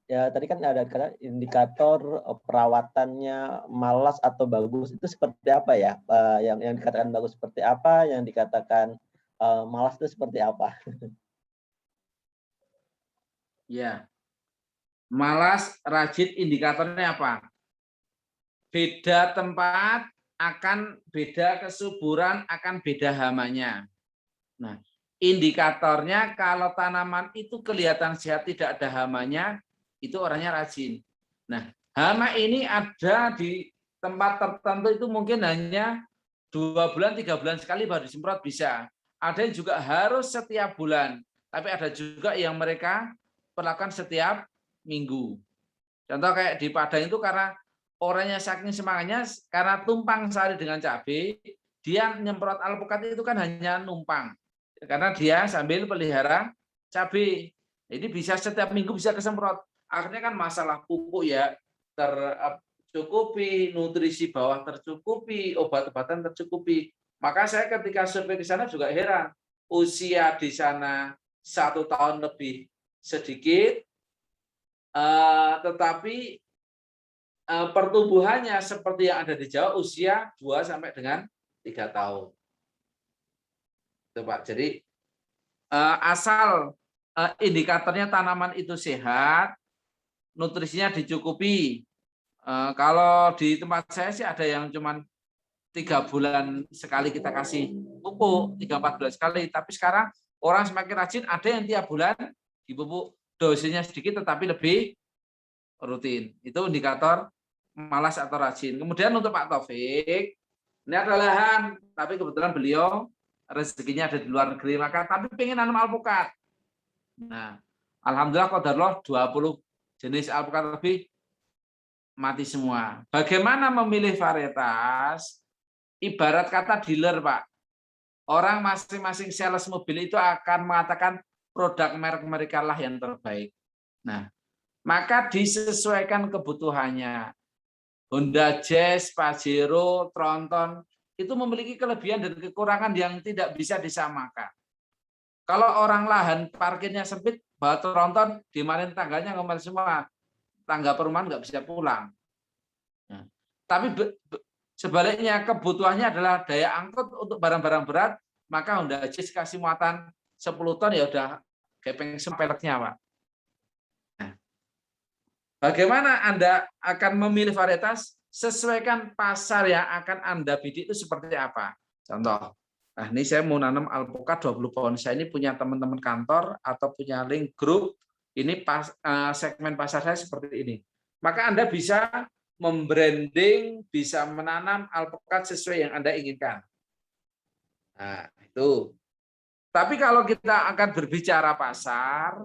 ya tadi kan ada indikator perawatannya malas atau bagus, itu seperti apa ya? Yang dikatakan bagus seperti apa? Yang dikatakan malas itu seperti apa? Ya, malas, rajin, indikatornya apa? Beda tempat akan beda kesuburan, akan beda hamanya. Nah, indikatornya kalau tanaman itu kelihatan sehat, tidak ada hamanya, itu orangnya rajin. Nah, hama ini ada di tempat tertentu itu mungkin hanya 2 bulan, 3 bulan sekali baru disemprot bisa. Ada yang juga harus setiap bulan, tapi ada juga yang mereka perlakukan setiap minggu. Contoh kayak di Padang itu karena orangnya saking semangatnya, karena tumpang sari dengan cabai, dia nyemprot alpukat itu kan hanya numpang. Karena dia sambil pelihara cabai. Jadi bisa setiap minggu bisa kesemprot. Akhirnya kan masalah pupuk ya tercukupi, nutrisi bawah tercukupi, obat-obatan tercukupi. Maka saya ketika survei ke sana juga heran. Usia di sana 1 tahun lebih sedikit, tetapi pertumbuhannya seperti yang ada di Jawa, usia 2 sampai dengan 3 tahun. Pak. Jadi asal indikatornya tanaman itu sehat, nutrisinya dicukupi. Kalau di tempat saya sih ada yang cuman 3 bulan sekali kita kasih pupuk, 3-4 bulan sekali. Tapi sekarang orang semakin rajin, ada yang tiap bulan dipupuk, dosisnya sedikit tetapi lebih rutin. Itu indikator malas atau rajin. Kemudian untuk Pak Taufik, ini ada lahan, tapi kebetulan beliau rezekinya ada di luar negeri, maka tapi pengen nanam alpukat. Nah, alhamdulillah qadarullah 20 jenis alpukat lebih mati semua. Bagaimana memilih varietas? Ibarat kata dealer, Pak. Orang masing-masing sales mobil itu akan mengatakan produk merek mereka lah yang terbaik. Nah, maka disesuaikan kebutuhannya. Honda Jazz, Pajero, Tronton itu memiliki kelebihan dan kekurangan yang tidak bisa disamakan. Kalau orang lahan parkirnya sempit, bawa tronton, dimarahin tangganya ngomel semua, tangga perumahan nggak bisa pulang. Nah, tapi sebaliknya kebutuhannya adalah daya angkut untuk barang-barang berat, maka Honda Jazz kasih muatan 10 ton ya udah gepeng sepeleknya, Pak. Nah, bagaimana Anda akan memilih varietas? Sesuaikan pasar yang akan Anda bidik itu seperti apa. Contoh, nah ini saya mau nanam alpukat 20 pohon. Saya ini punya teman-teman kantor atau punya link grup, ini segmen pasar saya seperti ini. Maka Anda bisa membranding, bisa menanam alpukat sesuai yang Anda inginkan. Nah, itu. Tapi kalau kita akan berbicara pasar,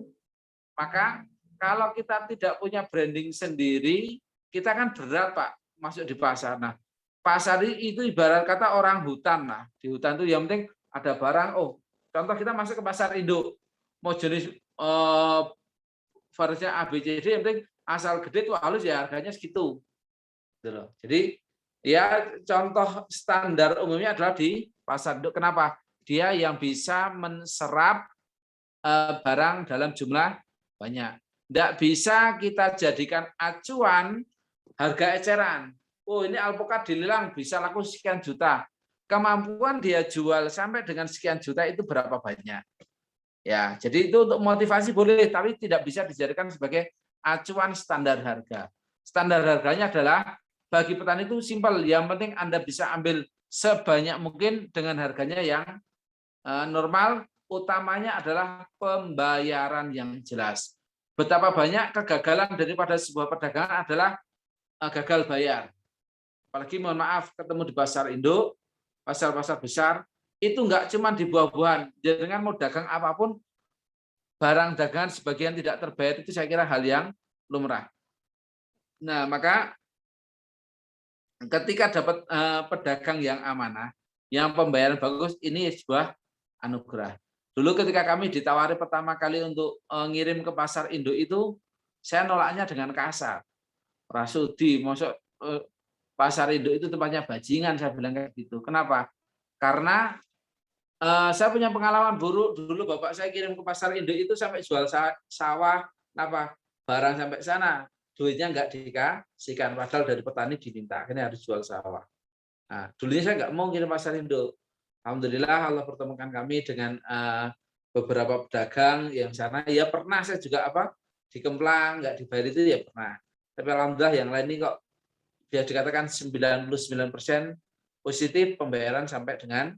maka kalau kita tidak punya branding sendiri, kita kan berat, Pak, masuk di pasar. Nah, pasar itu ibarat kata orang hutan. Nah, di hutan itu yang penting ada barang. Oh, contoh kita masuk ke pasar induk, mau jenis variasinya A, B, C, D, yang penting asal gede tuh halus ya harganya segitu. Jadi ya contoh standar umumnya adalah di pasar induk. Kenapa? Dia yang bisa menserap barang dalam jumlah banyak. Tidak bisa kita jadikan acuan harga eceran. Oh, ini alpukat dilelang bisa laku sekian juta. Kemampuan dia jual sampai dengan sekian juta itu berapa banyak? Ya, jadi itu untuk motivasi boleh, tapi tidak bisa dijadikan sebagai acuan standar harga. Standar harganya adalah bagi petani itu simpel. Yang penting Anda bisa ambil sebanyak mungkin dengan harganya yang normal. Utamanya adalah pembayaran yang jelas. Betapa banyak kegagalan daripada sebuah perdagangan adalah gagal bayar. Apalagi mohon maaf ketemu di pasar induk, pasar-pasar besar, itu enggak cuma di buah-buahan. Dengan mau dagang apapun, barang dagangan sebagian tidak terbayar, itu saya kira hal yang lumrah. Nah, maka ketika dapat pedagang yang amanah, yang pembayaran bagus, ini sebuah anugerah. Dulu ketika kami ditawari pertama kali untuk ngirim ke pasar induk itu, saya nolaknya dengan kasar. Rasudi, masuk pasar induk itu tempatnya bajingan, saya bilang kayak gitu. Kenapa? Karena saya punya pengalaman buruk. Dulu bapak saya kirim ke pasar induk itu sampai jual sawah, apa barang sampai sana, duitnya nggak dikasihkan. Padahal dari petani diminta, akhirnya harus jual sawah. Nah, dulunya saya nggak mau kirim pasar induk. Alhamdulillah Allah pertemukan kami dengan beberapa pedagang yang sana. Ya pernah saya juga di Kemplang nggak dibayar itu ya pernah. Tapi alhamdulillah yang lain ini kok bisa dikatakan 99% positif pembayaran sampai dengan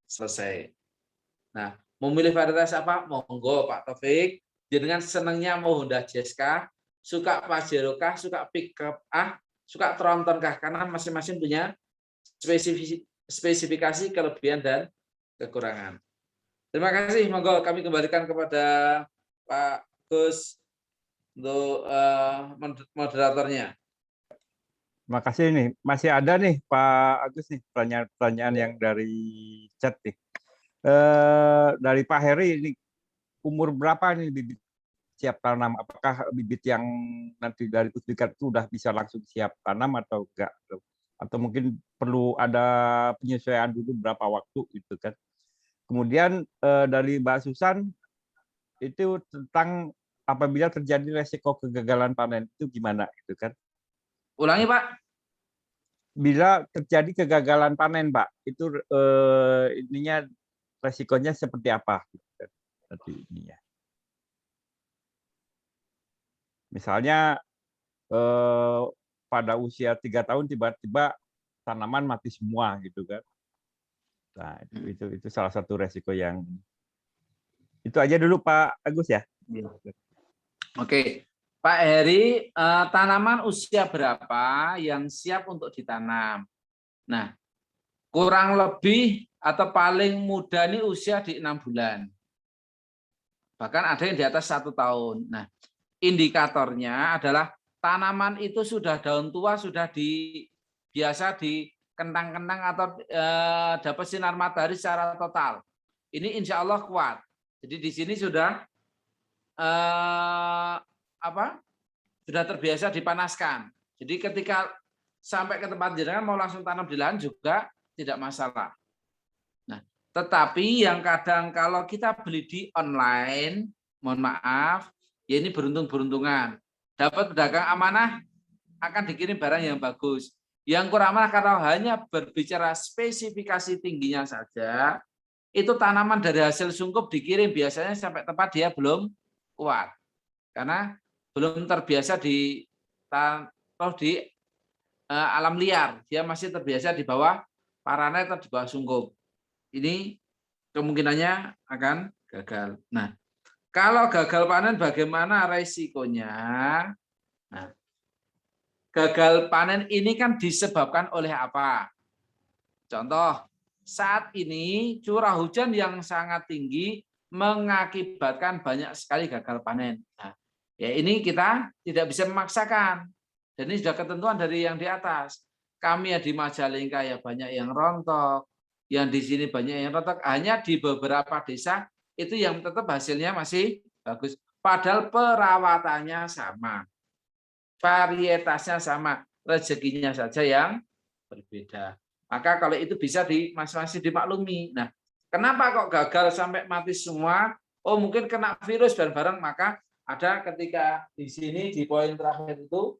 selesai. Nah, memilih varietas apa? Monggo Pak Taufik. Dengan senangnya mau Honda Jazz kah? Suka Pajero kah? Suka pickup suka tronton kah? Karena masing-masing punya spesifikasi kelebihan dan kekurangan. Terima kasih. Monggo kami kembalikan kepada Pak Gus untuk moderatornya. Terima kasih nih. Masih ada nih Pak Agus nih pertanyaan yang dari chat nih. Dari Pak Heri ini umur berapa nih bibit siap tanam? Apakah bibit yang nanti dari Uzbekistan itu udah bisa langsung siap tanam atau enggak? Atau mungkin perlu ada penyesuaian dulu berapa waktu gitu kan. Kemudian dari Mbak Susan itu tentang apabila terjadi resiko kegagalan panen itu gimana gitu kan. Ulangi Pak. Bila terjadi kegagalan panen Pak, itu ininya resikonya seperti apa gitu kan. Nanti ininya. Misalnya pada usia 3 tahun tiba-tiba tanaman mati semua gitu kan. Nah, itu salah satu resiko yang itu aja dulu Pak Agus ya. Oke. Pak Heri, tanaman usia berapa yang siap untuk ditanam? Nah, kurang lebih atau paling muda ini usia di 6 bulan. Bahkan ada yang di atas 1 tahun. Nah, indikatornya adalah tanaman itu sudah daun tua, sudah biasa dikentang-kentang atau dapat sinar matahari secara total. Ini insya Allah kuat. Jadi di sini sudah sudah terbiasa dipanaskan. Jadi ketika sampai ke tempat jenengan mau langsung tanam di lahan juga tidak masalah. Nah, Tetapi yang kadang kalau kita beli di online, mohon maaf, ya ini beruntung-beruntungan. Dapat pedagang amanah, akan dikirim barang yang bagus. Yang kurang amanah kalau hanya berbicara spesifikasi tingginya saja, itu tanaman dari hasil sungkup dikirim biasanya sampai tempat dia belum kuat. Karena belum terbiasa di alam liar, dia masih terbiasa di bawah paranet atau di bawah sungkup. Ini kemungkinannya akan gagal. Nah, kalau gagal panen bagaimana resikonya? Nah, gagal panen ini kan disebabkan oleh apa? Contoh, saat ini curah hujan yang sangat tinggi mengakibatkan banyak sekali gagal panen. Nah, ya ini kita tidak bisa memaksakan. Dan ini sudah ketentuan dari yang di atas. Kami ya di Majalengka ya banyak yang rontok, yang di sini banyak yang rontok. Hanya di beberapa desa itu yang tetap hasilnya masih bagus. Padahal perawatannya sama, varietasnya sama, rezekinya saja yang berbeda. Maka kalau itu bisa masing-masing dimaklumi. Nah, kenapa kok gagal sampai mati semua? Oh, mungkin kena virus bareng-bareng. Maka ada ketika di sini di poin terakhir itu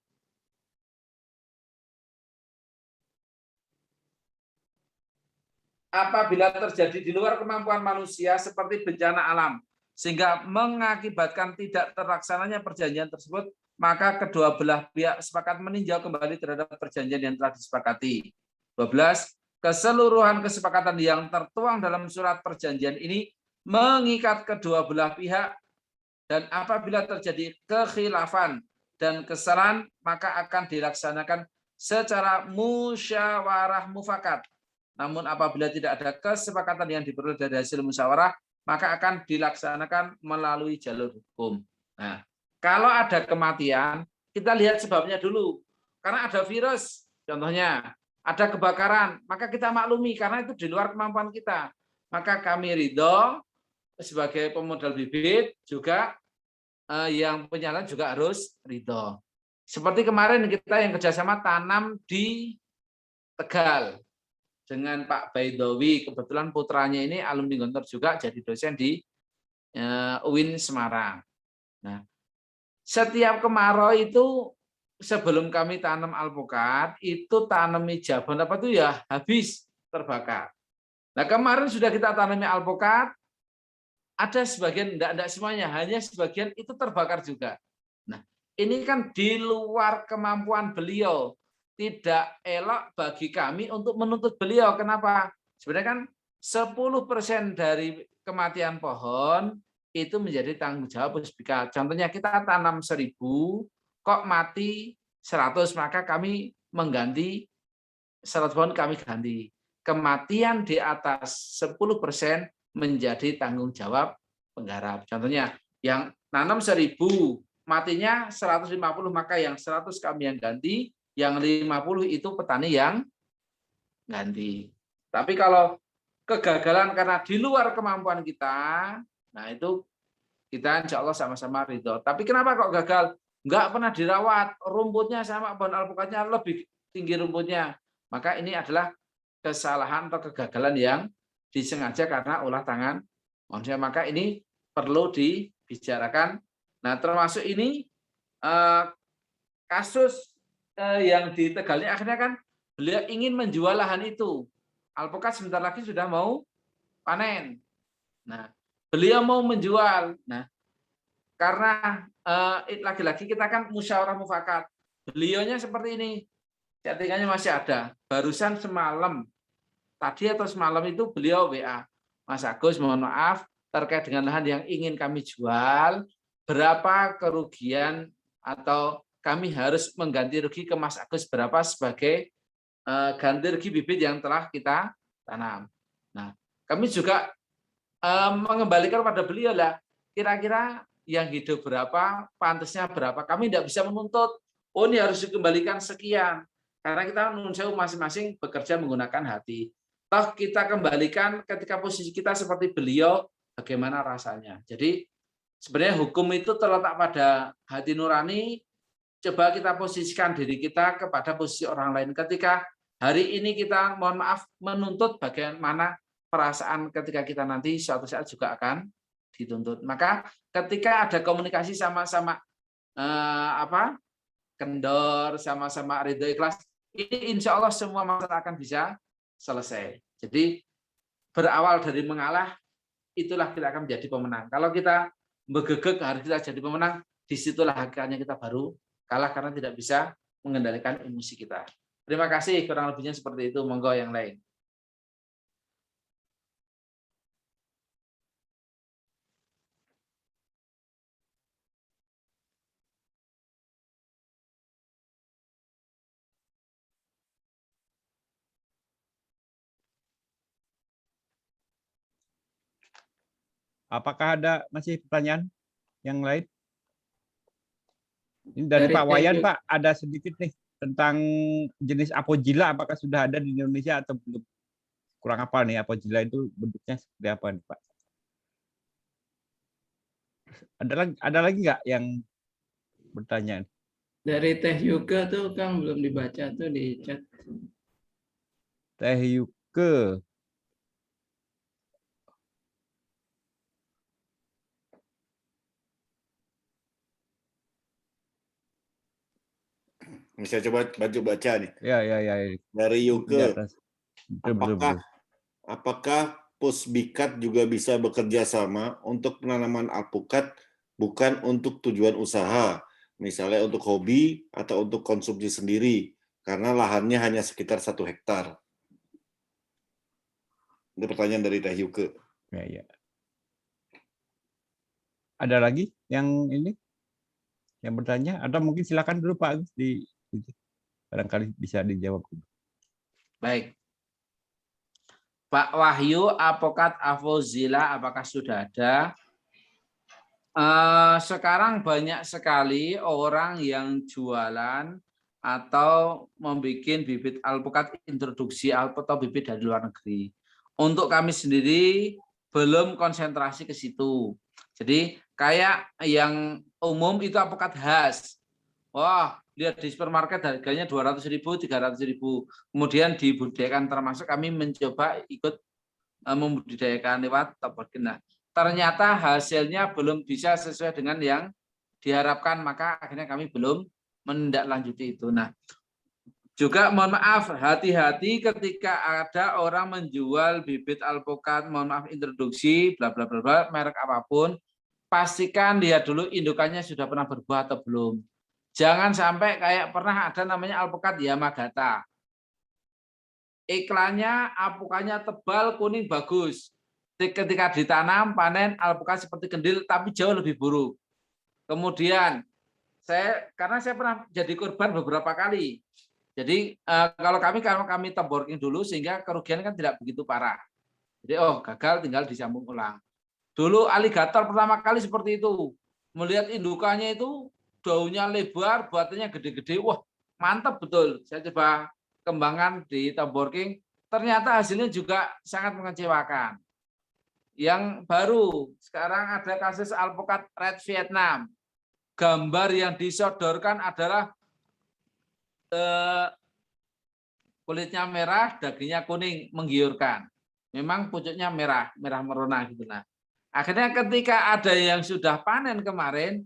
apabila terjadi di luar kemampuan manusia seperti bencana alam sehingga mengakibatkan tidak terlaksananya perjanjian tersebut, maka kedua belah pihak sepakat meninjau kembali terhadap perjanjian yang telah disepakati. 12. Keseluruhan kesepakatan yang tertuang dalam surat perjanjian ini mengikat kedua belah pihak, dan apabila terjadi kekhilafan dan kesalahan maka akan dilaksanakan secara musyawarah mufakat. Namun apabila tidak ada kesepakatan yang diperoleh dari hasil musyawarah maka akan dilaksanakan melalui jalur hukum. Nah, kalau ada kematian kita lihat sebabnya dulu. Karena ada virus contohnya, ada kebakaran, maka kita maklumi karena itu di luar kemampuan kita. Maka kami ridho sebagai pemodal bibit juga yang punya lahan juga harus ridho. Seperti kemarin kita yang kerjasama tanam di Tegal dengan Pak Baidowi, kebetulan putranya ini alumni Gontor juga jadi dosen di UIN Semarang. Nah, setiap kemarau itu sebelum kami tanam alpukat, itu tanami jabon apa itu ya habis terbakar. Nah kemarin sudah kita tanami alpukat, ada sebagian, enggak semuanya, hanya sebagian itu terbakar juga. Nah ini kan di luar kemampuan beliau, tidak elok bagi kami untuk menuntut beliau. Kenapa? Sebenarnya kan 10% dari kematian pohon itu menjadi tanggung jawab Puspika. Contohnya kita tanam 1000, kok mati 100, maka kami mengganti 100 pohon kami ganti. Kematian di atas 10% menjadi tanggung jawab penggarap. Contohnya yang nanam 1000, matinya 150, maka yang 100 kami yang ganti, yang 50 itu petani yang ganti. Tapi kalau kegagalan karena di luar kemampuan kita, nah itu kita insya Allah sama-sama ridho. Tapi kenapa kok gagal? Nggak pernah dirawat, rumputnya sama pohon alpukatnya lebih tinggi rumputnya. Maka ini adalah kesalahan atau kegagalan yang disengaja karena ulah tangan manusia. Maka ini perlu dibicarakan. Nah termasuk ini kasus yang di Tegal ini akhirnya kan beliau ingin menjual lahan itu. Alpukat sebentar lagi sudah mau panen. Nah, beliau mau menjual. Nah, karena lagi-lagi kita kan musyawarah mufakat. Beliaunya seperti ini. Settingannya masih ada. Barusan semalam, tadi atau semalam itu beliau WA. Mas Agus, mohon maaf, terkait dengan lahan yang ingin kami jual, berapa kerugian atau kami harus mengganti rugi ke Mas Agus berapa sebagai ganti rugi bibit yang telah kita tanam. Nah, kami juga mengembalikan pada beliau lah, kira-kira yang hidup berapa, pantasnya berapa. Kami tidak bisa menuntut, oh ini harus dikembalikan sekian. Karena kita masing-masing bekerja menggunakan hati. Toh kita kembalikan ketika posisi kita seperti beliau, bagaimana rasanya. Jadi sebenarnya hukum itu terletak pada hati nurani. Coba kita posisikan diri kita kepada posisi orang lain. Ketika hari ini kita mohon maaf menuntut bagaimana perasaan ketika kita nanti suatu saat juga akan dituntut. Maka ketika ada komunikasi sama-sama kendor, sama-sama ridho ikhlas, ini insya Allah semua masalah akan bisa selesai. Jadi berawal dari mengalah, itulah kita akan menjadi pemenang. Kalau kita begegek harus kita jadi pemenang, disitulah hakikatnya kita baru kalah karena tidak bisa mengendalikan emosi kita. Terima kasih, kurang lebihnya seperti itu. Monggo yang lain. Apakah ada masih pertanyaan yang lain? Ini dari Dari Pak Wayan, Teh Pak, ada sedikit nih tentang jenis apogila, apakah sudah ada di Indonesia atau belum? Kurang apa nih apogila itu bentuknya seperti apa nih, Pak? Ada lagi nggak yang bertanya? Dari Teh Yuka tuh Kang belum dibaca tuh di chat. Teh Yuke. Saya coba baca nih. Ya. Dari Yuke. Betul. Apakah Pusbikat juga bisa bekerja sama untuk penanaman alpukat bukan untuk tujuan usaha, misalnya untuk hobi atau untuk konsumsi sendiri, karena lahannya hanya sekitar 1 hektar? Itu pertanyaan dari Teh Yuke. Ya. Ada lagi yang ini? Yang bertanya? Atau mungkin silakan dulu Pak Agus, barangkali bisa dijawab. Baik. Pak Wahyu, apokat afozila, apakah sudah ada? Sekarang banyak sekali orang yang jualan atau membuat bibit alpukat introduksi atau bibit dari luar negeri. Untuk kami sendiri belum konsentrasi ke situ. Jadi kayak yang umum itu alpukat khas. Wah, lihat di supermarket harganya 200.000, 300.000. Kemudian dibudidayakan, termasuk kami mencoba ikut membudidayakan lewat Taborkin. Nah, ternyata hasilnya belum bisa sesuai dengan yang diharapkan, maka akhirnya kami belum menindaklanjuti itu. Nah, juga mohon maaf, hati-hati ketika ada orang menjual bibit alpukat, mohon maaf introduksi, bla bla bla, merek apapun, pastikan lihat dulu indukannya sudah pernah berbuah atau belum. Jangan sampai kayak pernah ada namanya alpukat Yamagata. Iklannya alpukatnya tebal, kuning, bagus. Ketika ditanam, panen, alpukat seperti kendil, tapi jauh lebih buruk. Kemudian, karena saya pernah jadi korban beberapa kali. Jadi kalau kami taborking dulu sehingga kerugian kan tidak begitu parah. Jadi gagal tinggal disambung ulang. Dulu aligator pertama kali seperti itu. Melihat indukannya itu daunnya lebar, buatannya gede-gede. Wah, mantap betul. Saya coba kembangkan di taborking, ternyata hasilnya juga sangat mengecewakan. Yang baru sekarang ada kasus alpukat red Vietnam. Gambar yang disodorkan adalah kulitnya merah, dagingnya kuning, menggiurkan. Memang pucuknya merah merona gitu. Nah, akhirnya ketika ada yang sudah panen kemarin,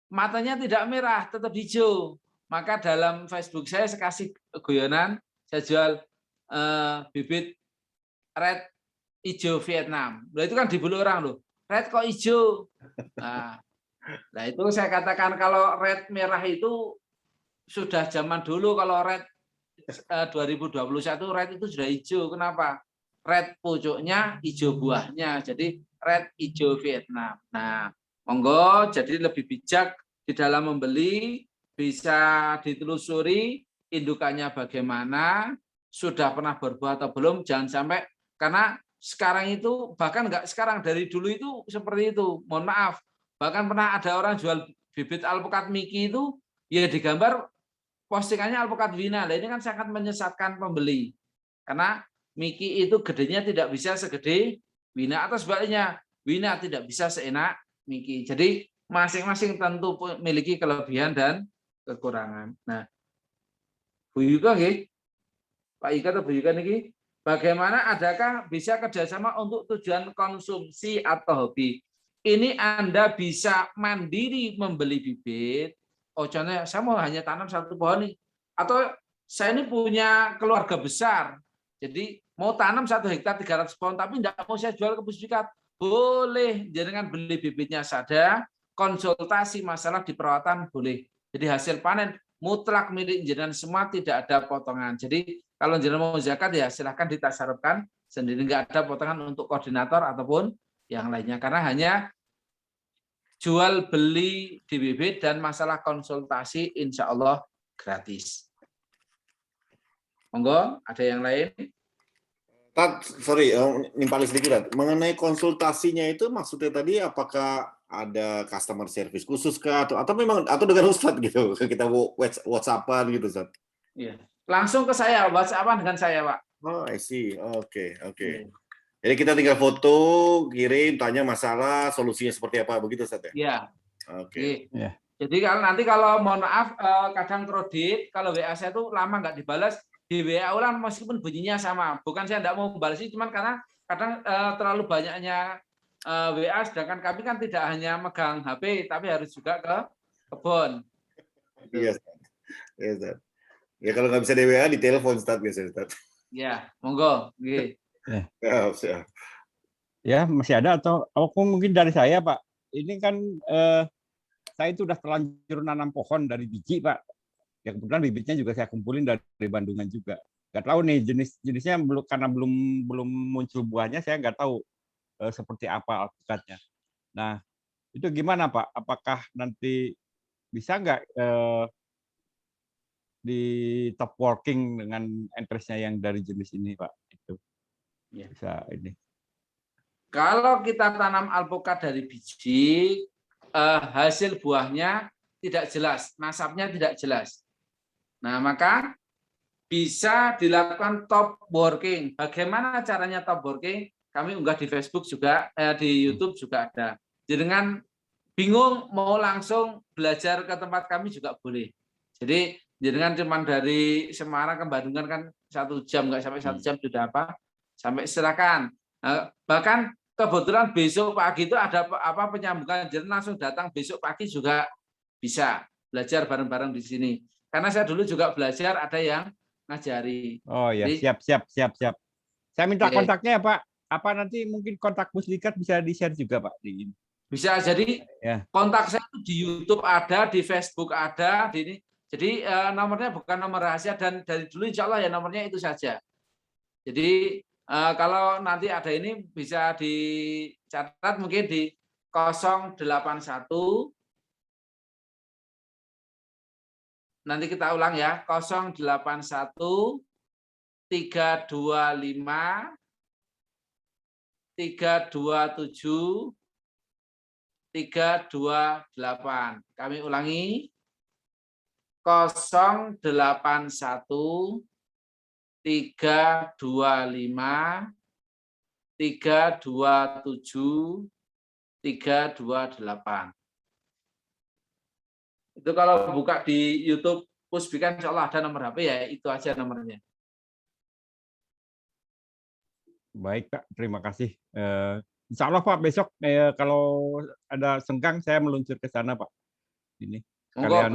matanya tidak merah, tetap hijau. Maka dalam Facebook saya kasih guyonan, saya jual bibit red hijau Vietnam. Nah, itu kan dibeli orang loh. Red kok hijau? Nah, itu saya katakan kalau red merah itu sudah zaman dulu, kalau red 2021 red itu sudah hijau. Kenapa? Red pucuknya, hijau buahnya. Jadi red hijau Vietnam. Nah, monggo jadi lebih bijak di dalam membeli, bisa ditelusuri indukannya bagaimana, sudah pernah berbuah atau belum, jangan sampai, karena sekarang itu, bahkan enggak sekarang, dari dulu itu seperti itu, mohon maaf, bahkan pernah ada orang jual bibit alpukat Miki itu, ya digambar postingannya alpukat Wina. Nah, ini kan sangat menyesatkan pembeli, karena Miki itu gedenya tidak bisa segede Wina, atau sebaliknya, Wina tidak bisa seenak Miki. Jadi masing-masing tentu memiliki kelebihan dan kekurangan. Nah, Bu Yuka nggih? Pak Ika atau Bu Yuka niki? bagaimana adakah bisa kerjasama untuk tujuan konsumsi atau hobi? Ini Anda bisa mandiri membeli bibit. Oh, contohnya saya mau hanya tanam 1 pohon nih. Atau saya ini punya keluarga besar. Jadi mau tanam 1 hektar 300 pohon, tapi tidak mau saya jual ke sertifikat. Boleh, dengan beli bibitnya saja, konsultasi masalah di perawatan boleh. Jadi hasil panen mutlak milik jenengan semua, tidak ada potongan. Jadi kalau jenengan mau zakat ya silahkan ditasarufkan sendiri, nggak ada potongan untuk koordinator ataupun yang lainnya, karena hanya jual beli di bibit dan masalah konsultasi insya Allah gratis. Monggo, ada yang lain? Sorry, nimpalin sedikit, Tat. Mengenai konsultasinya itu maksudnya tadi apakah ada customer service khusus kah atau memang dengan Ustadz gitu, kita WhatsApp-an gitu, Ustadz? Iya. Langsung ke saya, WhatsApp-an dengan saya, Pak. Oh, I see. Oke. Jadi kita tinggal foto, kirim, tanya masalah, solusinya seperti apa, begitu, Ustadz ya? Iya. Oke. Iya. Jadi kalau mohon maaf, kadang kredit, kalau WA saya itu lama nggak dibalas, di WA ulang meskipun bunyinya sama. Bukan saya tidak mau membalas, cuman karena kadang terlalu banyaknya WA, sedangkan kami kan tidak hanya megang HP, tapi harus juga ke kebun. Iya, Ustadz. Ya kalau nggak bisa di WA, di telepon, Ustadz, biasanya, Ustadz. Ya, monggo. Siap. Ya, masih ada atau mungkin dari saya, Pak. Ini kan saya itu udah terlanjur nanam pohon dari biji, Pak. Ya kebetulan bibitnya juga saya kumpulin dari Bandungan juga. Nggak tahu nih jenisnya karena belum muncul buahnya, saya nggak tahu seperti apa alpukatnya. Nah, itu gimana, Pak? Apakah nanti bisa nggak di top working dengan interestnya yang dari jenis ini, Pak? Itu bisa ini. Kalau kita tanam alpukat dari biji, hasil buahnya tidak jelas, nasabnya tidak jelas. Nah, maka bisa dilakukan top working. Bagaimana caranya top working? Kami unggah di Facebook juga, di YouTube juga ada. Jadi dengan bingung mau langsung belajar ke tempat kami juga boleh. Jadi dengan cuma dari Semarang ke Bandungan kan 1 jam, nggak sampai 1 jam sudah apa? Sampai silakan. Bahkan kebetulan besok pagi itu ada penyambungan, jadi langsung datang besok pagi juga bisa belajar bareng-bareng di sini. Karena saya dulu juga belajar, ada yang ngajari. Oh ya, Jadi, siap. Saya minta kontaknya ya, Pak. Apa nanti mungkin kontak Muslikat bisa di-share juga, Pak? Bisa, jadi kontak saya di YouTube ada, di Facebook ada, di ini. Jadi nomornya bukan nomor rahasia, dan dari dulu insya Allah ya nomornya itu saja. Jadi kalau nanti ada ini bisa dicatat mungkin di 081, nanti kita ulang ya, 081 325 327 328. Kami ulangi, 081 325 327 328. Itu kalau buka di YouTube Pusbika, insya Allah ada nomor HP ya, itu aja nomornya. Baik, Pak. Terima kasih. Insya Allah, Pak, besok kalau ada senggang, saya meluncur ke sana, Pak. Ini. Kalau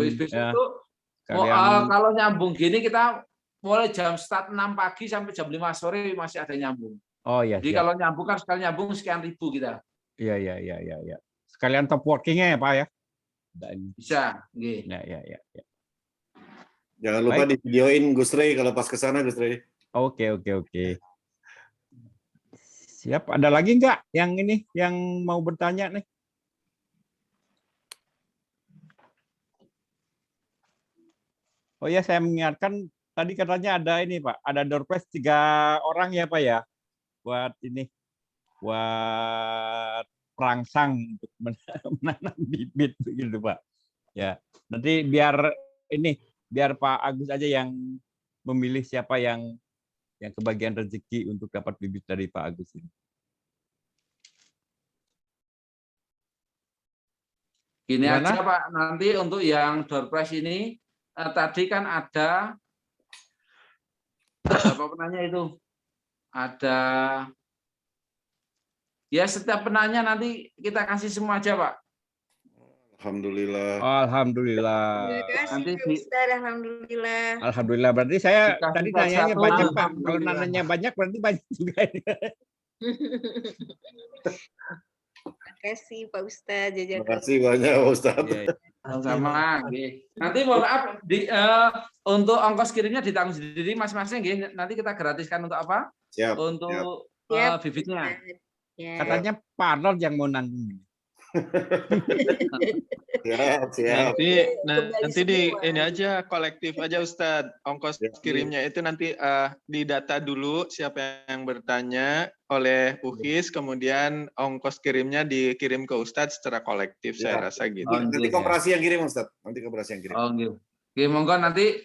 nyambung gini, kita mulai jam start 6 pagi sampai jam 5 sore masih ada nyambung. Oh iya. Jadi kalau nyambung kan sekali nyambung sekian ribu kita. Iya. Sekalian top working-nya ya, Pak ya. Bisa. Ya. Jangan lupa di videoin Gus Rey kalau pas ke sana, Gus Rey. Oke. Siap. Ada lagi nggak yang mau bertanya nih? Oh ya, saya mengingatkan tadi katanya ada ini, Pak. Ada door prize 3 orang ya, Pak ya. Buat perangsang untuk menanam bibit gitu, Pak. Ya. Nanti biar Pak Agus aja yang memilih siapa yang kebagian rezeki untuk dapat bibit dari Pak Agus ini. Gini aja, Pak, nanti untuk yang door prize ini tadi kan ada apa penanya itu? ada ya setiap penanya nanti kita kasih semua aja Pak. Alhamdulillah. Alhamdulillah. Terima kasih Nanti Pak Ustadz, alhamdulillah. Alhamdulillah. Berarti saya Dikasih tadi satu, nanyanya banyak Pak. Kalau alhamdulillah. nanyanya banyak berarti banyak juga. Terima kasih Pak Ustadz. Terima Jazakallah. kasih banyak Pak Ustadz. Iya, iya. Sama. Nanti mohon maaf untuk ongkos kirimnya ditanggung sendiri masing-masing. Nanti kita gratiskan untuk apa? Siap. Untuk Siap, bibitnya. Ya. Katanya Pak Arnold yang mau nanggung. Siap. Nanti di ini aja kolektif aja Ustadz. Ongkos Ya. kirimnya itu nanti didata dulu siapa yang bertanya oleh UHIS, kemudian ongkos kirimnya dikirim ke Ustadz secara kolektif, Ya. saya rasa gitu. Nanti koperasi yang kirim Ustadz. Nanti koperasi yang kirim. Oh, gitu. Oke, monggo nanti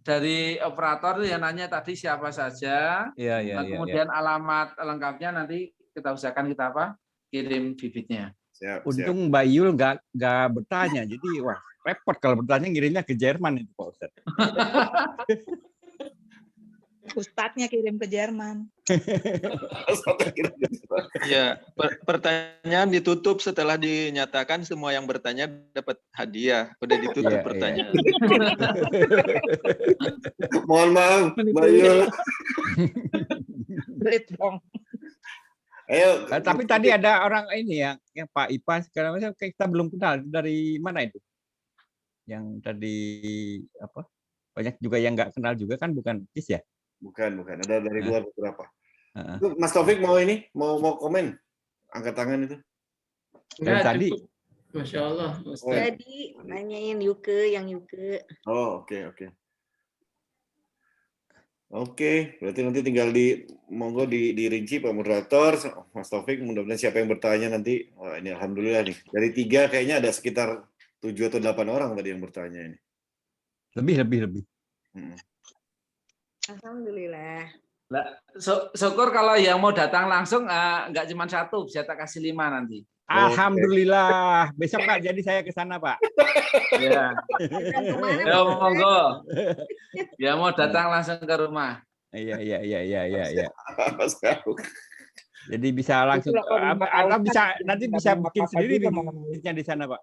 dari operator yang nanya tadi siapa saja. Iya, iya, Nah, iya. kemudian alamat lengkapnya nanti kita usahakan kita apa? Kirim bibitnya. Siap. Untung Mbak Yul nggak bertanya. Jadi wah repot kalau bertanya ngirimnya ke Jerman itu Pak Ustadz. Ustadznya kirim ke Jerman. Ya, pertanyaan ditutup setelah dinyatakan semua yang bertanya dapat hadiah. Udah ditutup Iya, iya. pertanyaan. Mohon maaf, Mbak Yul. Belit dong. Ayo. Tapi tadi ada orang ini yang Pak Ipan sekarang kita belum kenal dari mana itu? Yang tadi apa? Banyak juga yang nggak kenal juga kan bukan KIS ya? Bukan. Ada dari luar beberapa. Heeh. Itu Mas Taufik mau ini, mau komen? Angkat tangan itu. Dari tadi. cukup. Masya Allah, Ustaz. Jadi nanyain Yuke, yang Yuke. Oh, oke. Oke, berarti nanti tinggal monggo dirinci Pak Moderator, Mas Taufik, mudah-mudahan siapa yang bertanya nanti. Wah, ini alhamdulillah nih. Dari 3 kayaknya ada sekitar 7 atau 8 orang tadi yang bertanya ini. Lebih. Alhamdulillah. Syukur kalau yang mau datang langsung nggak cuma 1, bisa tak kasih 5 nanti. Alhamdulillah. Besok Pak, jadi saya ke sana Pak. Ya. Ya monggo. Ya mau datang langsung ke rumah. Iya. Mas Kau. Jadi bisa langsung Itulah kalau 5 atau tahun bisa kan nanti nggak bisa mau bikin apa-apa sendiri juga, Mama. bisnisnya di sana Pak.